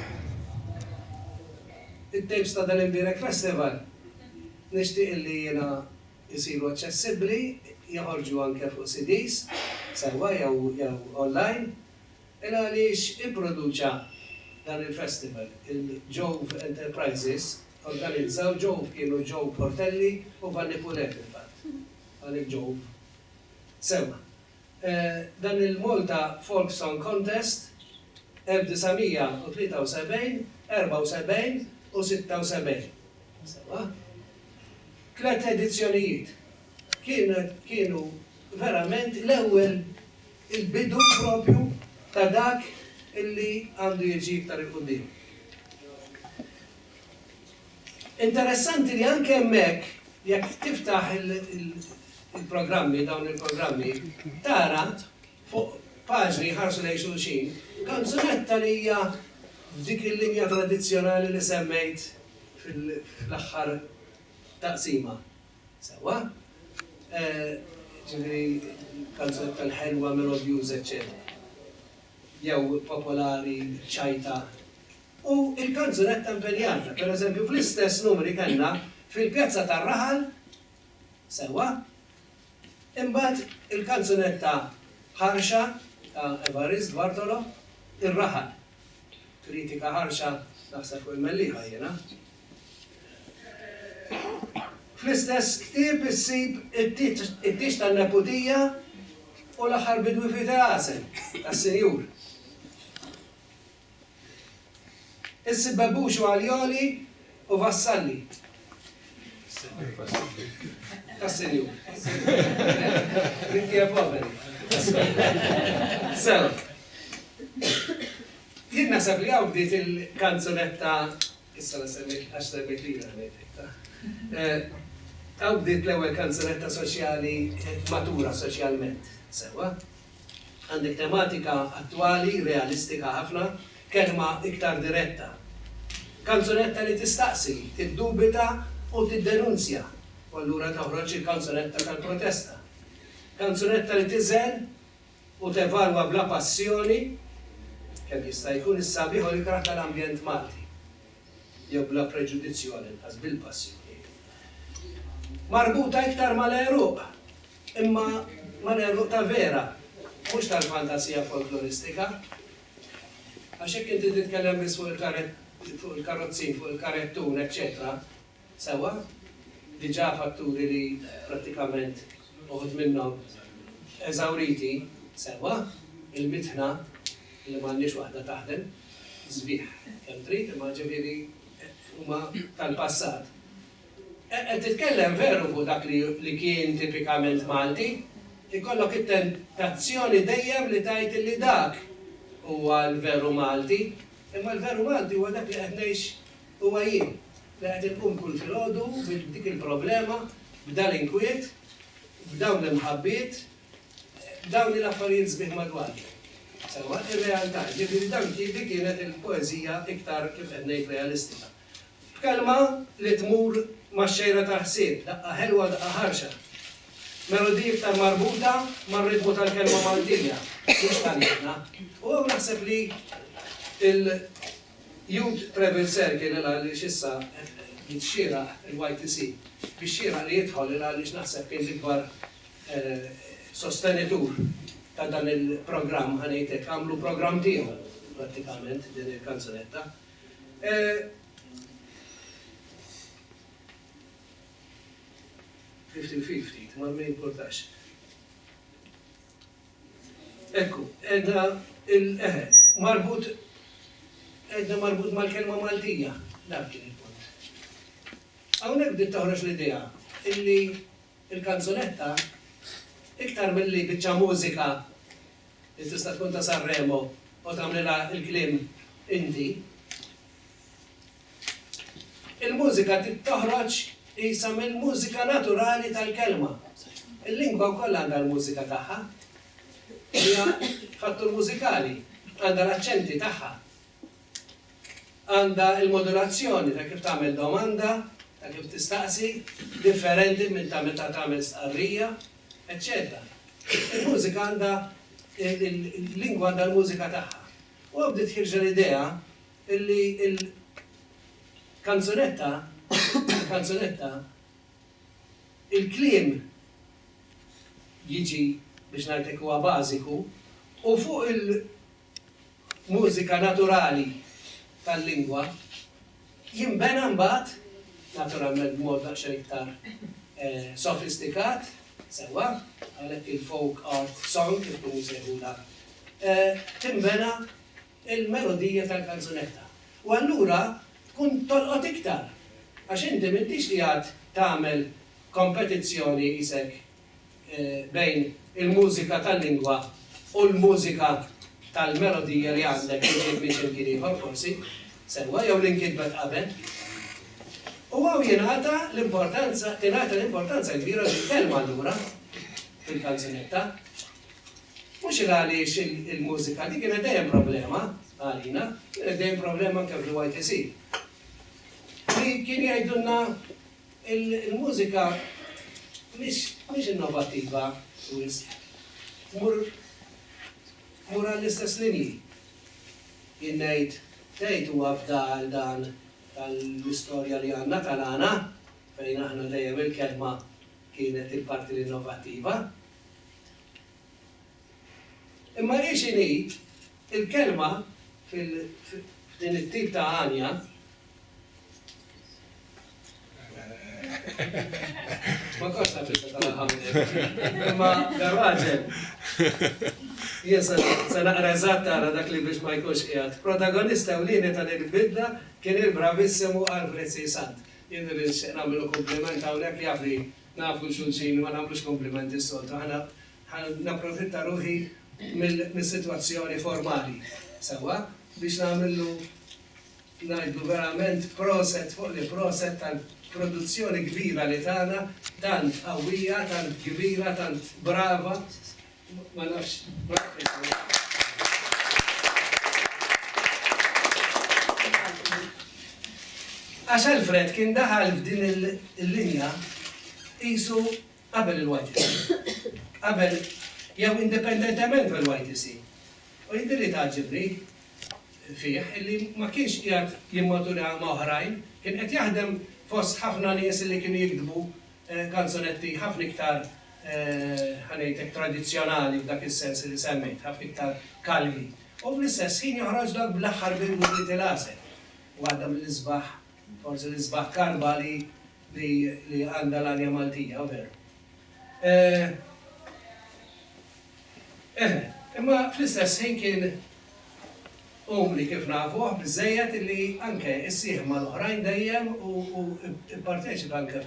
It-tapes ta' dal-Imbirek Festival nixtieq li jiena jisiru aċċessibbli, joħorġu anke fuq CDs, sewwa jew online, il għaliex ipproduċa dan il-festival. Il-Jove Enterprises organizzaw Jove kienu Joe Portelli u Vanni Pulet il-fatt. Għalik Jove. Sewwa. Dan il-Malta Folk Song Contest 1973, 74 u 76. Sewwa. 3 edizzjonijiet. Kienu verament l-ewwel il-bidu propju ta' dak illi għandu jiġi iktar il-qudiem. Interessanti li anke hemmhekk jekk tiftaħ il-programmi, dawn il-programmi, tara fuq paġni ħarsu lejn xulxin, kanzunetta li hija dik il-linja tradizzjonali li semmejt fl-aħħar taqsima. Sewwa? Ġifieri kanzunetta l-ħelwa, melodjuż, eċċetera. Jew popolari, ċajta. U il-kanzunetta impenjata, per eżempju, fl-istess numri kellna fil-pjazza tar-Raħal, sewwa, imbagħad il-kanzunetta ħarxa ta' Evarist Bartolo, ir-Raħal. Kritika ħarxa naħseb fuq il-Melliħa jiena. Fl-istess ktieb issib it-tix tan-Neputija u l-aħħar bidwi fi Teqasen tas-Sinjur. Issib Babux u Aljoli u Vassalli. Tas-Sinjur. Rikki poveri. So, jien naħseb li hawn bdiet il-kanzunetta issa għax semmejt lila ngħidlek. Hawn bdiet l-ewwel kanzunetta soċjali matura soċjalment. Sewwa. Għandek tematika attwali, realistika ħafna, kelma iktar diretta. Kanzunetta li tistaqsi, tiddubita u tiddenunzja. U allura toħroġ il-kanzunetta tal-protesta. Kanzunetta li tiżen u tevalwa bla passjoni kemm jista' jkun is-sabiħ u l-ikraħ tal-ambjent Malti. Jew bla preġudizzjoni, inqas bil-passjoni. Marbuta iktar mal-eruq, imma mal-eruq ta' vera, mhux tal-fantasija folkloristika. Għax hekk inti titkellem biss fuq il-karrozzin, fuq il-karettun, eċċetera, sewwa, diġà fatturi li prattikament uħud minnhom eżawriti, sewwa, il-mitħna li m'għandniex waħda taħdem, żbieħ kemm trid, imma ġifieri huma tal-passat. Qed titkellem veru fuq dak li kien tipikament Malti, ikollok it-tentazzjoni dejjem li tgħid li dak huwa l-veru Malti, imma l-veru Malti huwa dak li qed ngħix huwa jien. Li qed inkun kull filgħodu b'dik il-problema, b'dan l-inkwiet, b'dawn l-imħabbiet, b'dawn l-affarijiet sbieħ madwarni. Sewwa ir-realtà, ġifieri dik kienet il-poeżija iktar kif qed ngħid realistika. Kelma li tmur max-xejra ta' ħsieb, daqqa ħelwa, daqqa ħarxa. Melodija iktar marbuta mar-ritmu tal-kelma Maltija, mhux tal-jibna. U naħseb li il-Youth Travel Circle għaliex issa jitxira il-YTC, biex xira li jidħol għaliex naħseb kien l-ikbar sostenitur ta' dan il-programm ħanejtek, għamlu programm tiegħu pratikament din il-kanzunetta. 50-50, ma mi importax. Ekku, edna marbut mal-kelma Maltija, dak kien il-punt. Hawnhekk bdiet toħroġ l-idea illi il-kanzunetta iktar milli biċċa mużika li tista' tkun ta' Sanremo u tagħmlilha il-kliem inti. Il-mużika toħroġ isa mill-mużika naturali tal-kelma. Il-lingwa wkoll għandha l-mużika tagħha. Hija fattur mużikali, għandha l-aċċenti tagħha. Għandha l-modulazzjoni ta' kif tagħmel domanda, ta' kif tistaqsi, differenti minn ta' meta tagħmel stqarrija, eccetera. Il-mużika għandha il-lingwa għandha l-mużika tagħha. U bdiet ħirġa l-idea illi il-kanzunetta il-kliem jiġi biex ngħidlek huwa bażiku u fuq il-mużika naturali tal-lingwa jinbena mbagħad naturalment b'mod daqsxejn iktar sofistikat, sewwa, għalhekk il-folk art song kif kunu jsejħula, tinbena il-melodija tal-kanzunetta. U allura tkun tolqot iktar. Għax inti m'intix li għad tagħmel kompetizzjoni isek bejn il-mużika tal-lingwa u l-mużika tal-melodija li għandek biex il-kien ieħor forsi, sewwa jew l-inkitbet qabel. U għaw jingħata l-importanza kbira lill-kelma allura fil-kanzunetta. Mhux għaliex il-mużika di kienet dejjem problema għalina, kienet dejjem problema anke fil-YTC. Li kien jgħidulna il-mużika mhix innovattiva mur għall-istess linji. Jien ngħid tgħid huwa fdal dan tal-istorja li għandna tal-għana fejn aħna dejjem il-kelma kienet il-parti l-innovattiva. Imma ix inhi il-kelma f'din it-tip ta' għanja ma kosta biex tal-ħamdek. Imma garraġel. Jien sa naqra eżatt tara dak li biex ma jkunx qiegħed. Protagonista ewlieni tal-bidla kien il-bravissimu Alfred C. Sant. Jien rrid nagħmlu kompliment hawnhekk li jafri nafu xulxin ma nagħmlux komplimenti s-soltu. Ħana napprofitta ruħi mill-sitwazzjoni formali. Sewwa biex nagħmlu ngħidlu verament proset fuq li proset tal-produzzjoni kbira li tagħna, tant qawwija, tant kbira, tant brava. Ma nafx. Għax Alfred kien daħal f'din il-linja qisu qabel il-YTC. Qabel jew indipendentement mill-YTC. U jidher li taġibni fih illi ma kienx qiegħed jimmatura ma' oħrajn, kien qed jaħdem fost ħafna nies li kienu jiktbu kanzonetti ħafna iktar ħanejtek tradizzjonali f'dak is-sens li semmejt, ħafna iktar kalmi. U fl-istess ħin joħroġ dak bl-aħħar bil-gu li tilaser. U għadha mill-isbaħ, forsi l-isbaħ karba li għandha l-anja Maltija, veru. Imma fl-istess ħin kien li kif nafuh biżejjed li anke issieħ mal-oħrajn dejjem u pparteċipa anke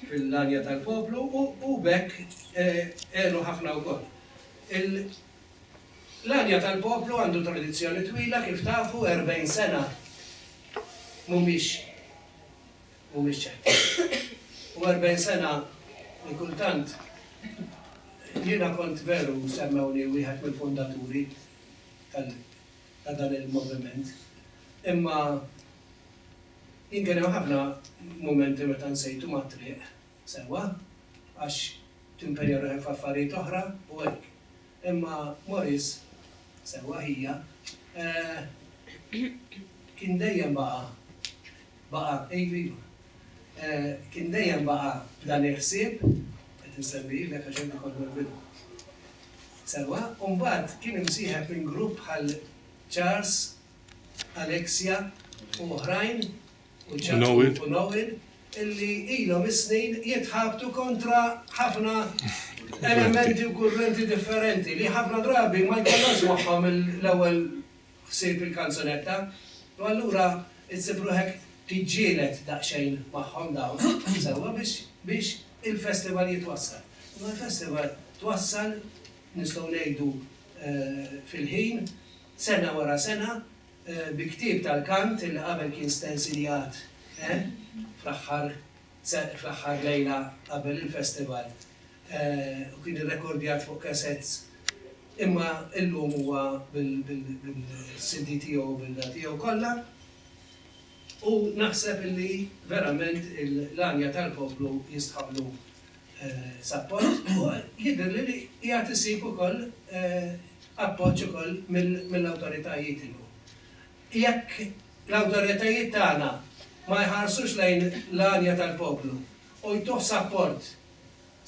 fil-lanja tal-poplu u bekk għelu ħafna wkoll. L-lanja tal-poplu għandu tradizzjoni twila kif tafu 40 sena mhumiex ċerti. U 40 sena li kultant jiena kont veru semmewni wieħed mill-fundaturi ta' dan il-moviment. Imma jinkenew ħafna momenti meta nsejtu ma' triq, sewwa, għax timpenja ruħek f'affarijiet oħra u hekk. Imma Morris, sewwa hija, kien dejjem kien dejjem baqa' b'dan il-ħsieb nisemmi l għaxen ikollu l-bidu. Sewa, mbagħad kien imsieħeb minn grupp bħal Charles, Alexia u oħrajn u Noel illi ilhom is-snin jitħabtu kontra ħafna elementi u kurrenti differenti li ħafna drabi ma jkollhomx magħhom l-ewwel ħsieb il-kanzunetta u allura itsibruħek tiġġielet daqsxejn magħhom dawn sewwa biex il-festival jitwassal. Ma l-festival twassal nistgħu ngħidu fil-ħin sena wara sena bi ktieb tal-kant li qabel kien stensiljat fl-aħħar lejla qabel il-festival u kien irrekordjat fuq cassettes imma illum huwa bil-CD tiegħu bil-da tiegħu kollha u naħseb illi verament l-anja tal-poplu jistħablu support u jidher li jagħti isib ukoll appoġġ ukoll mill-awtoritajiet illum. Jekk l-awtoritajiet tagħna ma jħarsux lejn l-anja tal-poplu u jtuħ support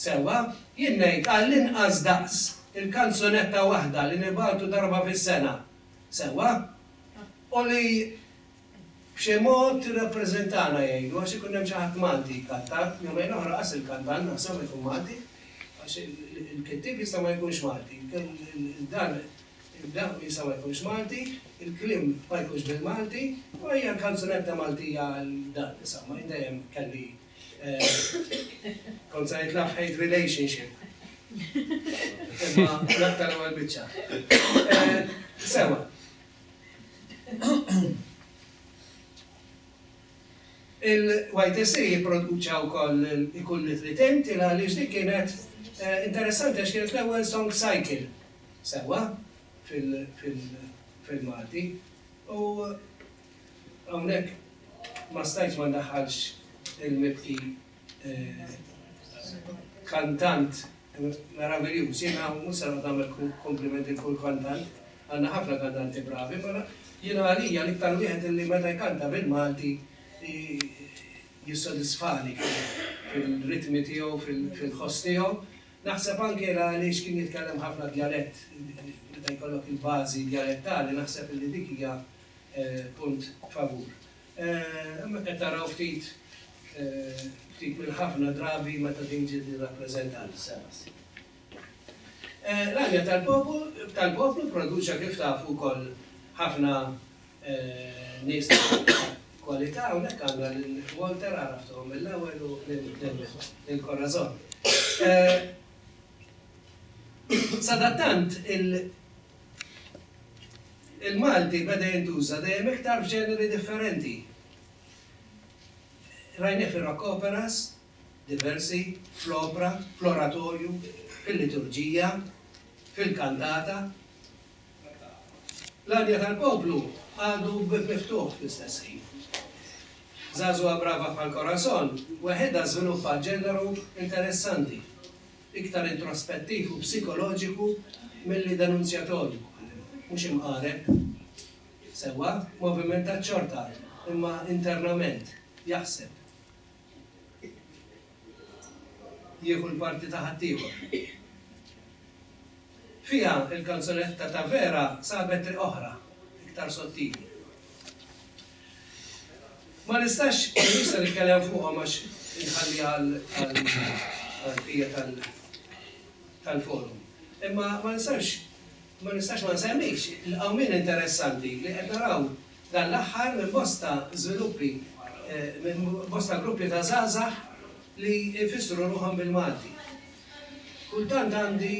sewwa, jien ngħid għall-inqas daqs il-kanzunetta waħda li nibgħatu darba fis-sena sewwa u li b'xi mod tirrappreżentana jgħidu għax ikun hemm xi ħadd Malti jkantat, jumejn oħra qas il-kantant naħseb ikun Malti għax il-kittieb jista' ma jkunx Malti, dan jista' ma jkunx Malti, il-kliem ma jkunx bil-Malti, u hija l-kanzunetta Maltija għal dan, insomma, dejjem kelli kont se nitla' hate relationship. Imma l-aktar ewwel biċċa. Sewa. Il-YTC jipproduċa wkoll ikull tritent għaliex dik kienet interessanti għax kienet l-ewwel song cycle sewwa fil-Malti u hawnhekk ma stajtx ma ndaħħalx il-mibki kantant meravigliuż, jiena mhux se nagħmel komplimenti kull kantant, għandna ħafna kantanti bravi, ma jiena għalija l-iktar wieħed illi meta jkanta bil-Malti jissodisfani fil-ritmi tiegħu, fil-ħoss tiegħu. Naħseb anke għaliex kien jitkellem ħafna djalett, meta jkollok il-bażi djalettali, naħseb li dik hija punt favur. Imma qed taraw ftit minn ħafna drabi meta tiġi tirrappreżentat. L-anja tal-poplu produċa kif tafu wkoll ħafna nies kwalità u nek għandna l-Walter għaraftuhom mill-ewwel u l-Corazon. Sadattant il-Malti beda jintuża dejjem iktar f'ġeneri differenti. Rajna fir-rock operas diversi, fl-opera, fl-oratorju, fil-liturġija, fil-kantata. L-anja tal-poplu għadu miftuħ fl-istess ħin. Zazu brava bħal Corazon, weħedha żviluppa ġeneru interessanti, iktar introspettiv u psikoloġiku milli denunzjatorju. Mhux imqareb, sewwa, movimentat ċorta, imma internament, jaħseb. Jieħu l-parti ta' ħaddieħor. Fiha il-kanzunetta ta' Vera sabet oħra, iktar sottili. Ma nistax nista' nitkellem fuqhom għax inħalli għal-qija tal-forum. Imma ma nistax ma nsemmix l-qawmien interessanti li qed naraw dan l-aħħar minn bosta żviluppi minn bosta gruppi ta' żgħażagħ li jfissru ruħhom bil-Malti. Kultant għandi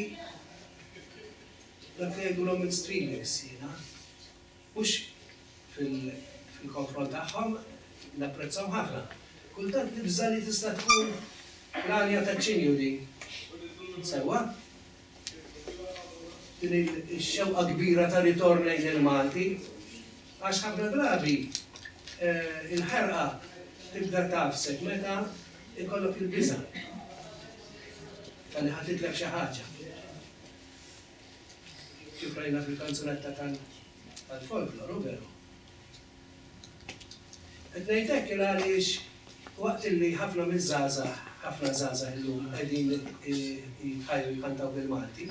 dak li jgħidulhom il-streamers jiena, mhux fil-konfront tagħhom napprezzahom ħafna. Kultant nibża li tista' tkun l-għalja taċ-ċinju di. Sewwa? Din ix-xewqa kbira ta' ritorn lejn il-Malti, għax ħafna drabi il-ħerqa tibda tafsek meta ikollok il-biża' tal-li ħatitlek xi ħaġa. Kif rajna fil-kanzunetta tal-folklor, u veru. Qed ngħidlek għaliex waqt li ħafna miż-żgħażagħ ħafna żgħażagħ illum qegħdin jitħajju jkantaw bil-Malti.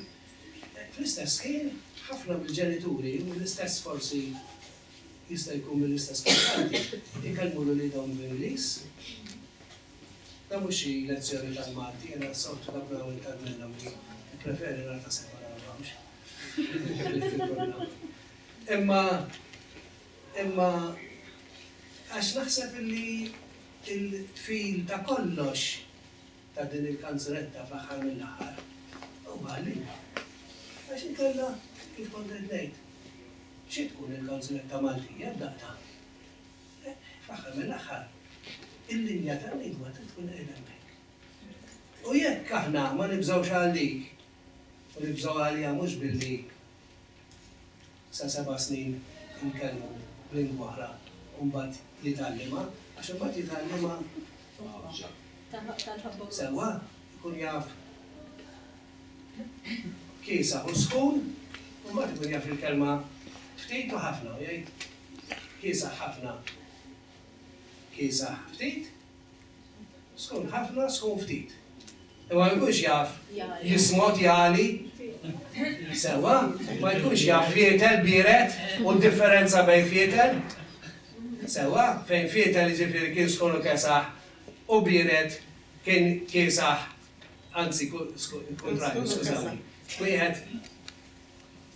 Fl-istess ħin, ħafna mill-ġenituri u l-istess forsi jista' jkun mill-istess kantanti ikellmu lilhom bl-Ingliż. Da mhux xi lezzjoni tal-Malti, jiena s-soltu tal-Parlament minnhom li preferi nagħta separawhomx. Imma għax naħseb li il-fil ta' kollox ta' din il-kanzunetta fl-aħħar mill-aħħar u għalli. Għax inkella kif kont qed ngħid, xi tkun il-kanzunetta Maltija b'daqta. Fl-aħħar mill-aħħar il-linja tal-lingwa tkun qiegħda hemmhekk. U jekk aħna ma nibżgħux għal dik u nibżgħu għaliha mhux billi sa 7 snin nkellmu b'lingwa oħra u mbagħad jitgħallimha, għax imbagħad jitgħallimha sewwa ikun jaf kiesa u skun u mbagħad ikun jaf il-kelma ftit u ħafna u jgħid kiesa ħafna kiesa ftit, skun ħafna, skun ftit. Ma jkunx jaf jismot jali, sewa, ma jkunx jaf fietel biret u differenza bejn fietel. Sewa, fejn fietel ġifiri kien skunu kesaħ u biret kien kesaħ, anzi kontrarju, skużawni. Wieħed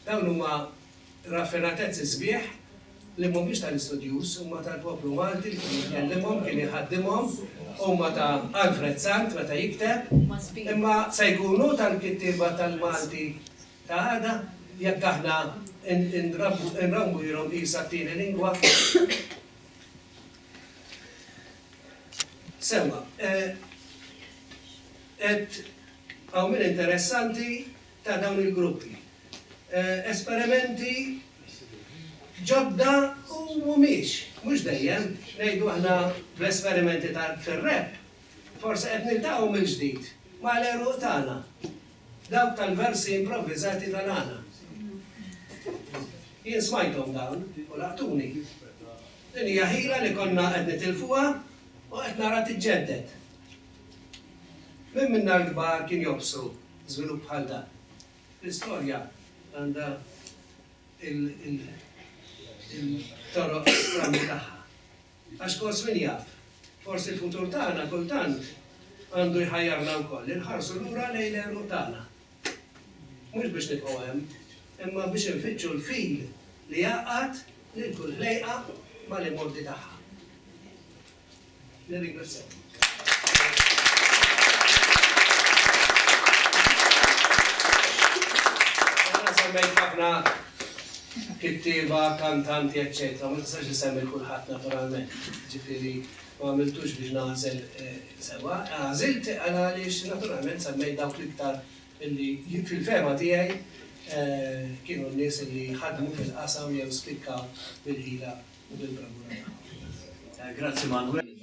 dawn huma raffinatezzi sbieħ li mhumiex tal-istudjus, huma tal-poplu Malti li kien jkellimhom, kien iħaddimhom, huma ta' Alfred Sant meta jikteb, imma se jkunu tal-kittieba tal-Malti ta' għada jekk aħna nrambu jirhom qisha t-tieni lingwa. Semma, qed hawn min interessanti ta' dawn il-gruppi. Esperimenti ġodda u mhux dejjem, ngħidu aħna bl-esperimenti fir-rap, forsi qed niltaqgħu mill-ġdid ma' l-eruq tagħna, dawk tal-versi improvvisati tal-għana. Jien smajthom dawn u laqtuni. Din hija ħila li konna qed nitilfuha u qed nara tiġġedded. Min minna l-kbar kien jobsru żvilupp bħal dan. L-istorja għandha il-toroq strani tagħha. Għax kos min jaf, forsi l-futur tagħna kultant għandu jħajjarna wkoll, inħarsu lura lejn l-eruq tagħna. Mhux biex nibqgħu hemm, imma biex infittxu l-fil li jaqgħad lil kull ħlejqa mal-immoddi tagħha. Nirringrazzjak. Għana semmejt ħafna kittieba, kantanti, eccetera. Ma tistax isemmi kulħadd naturalment. Ġifieri ma għamiltux biex nażel sewa. Għażilt għaliex naturalment semmejt dawk l-iktar illi fil-fema tiegħi kienu n-nies li ħadmu fil-qasam jew spikkaw bil-ħila u bil-bravura. Grazzi Manuel.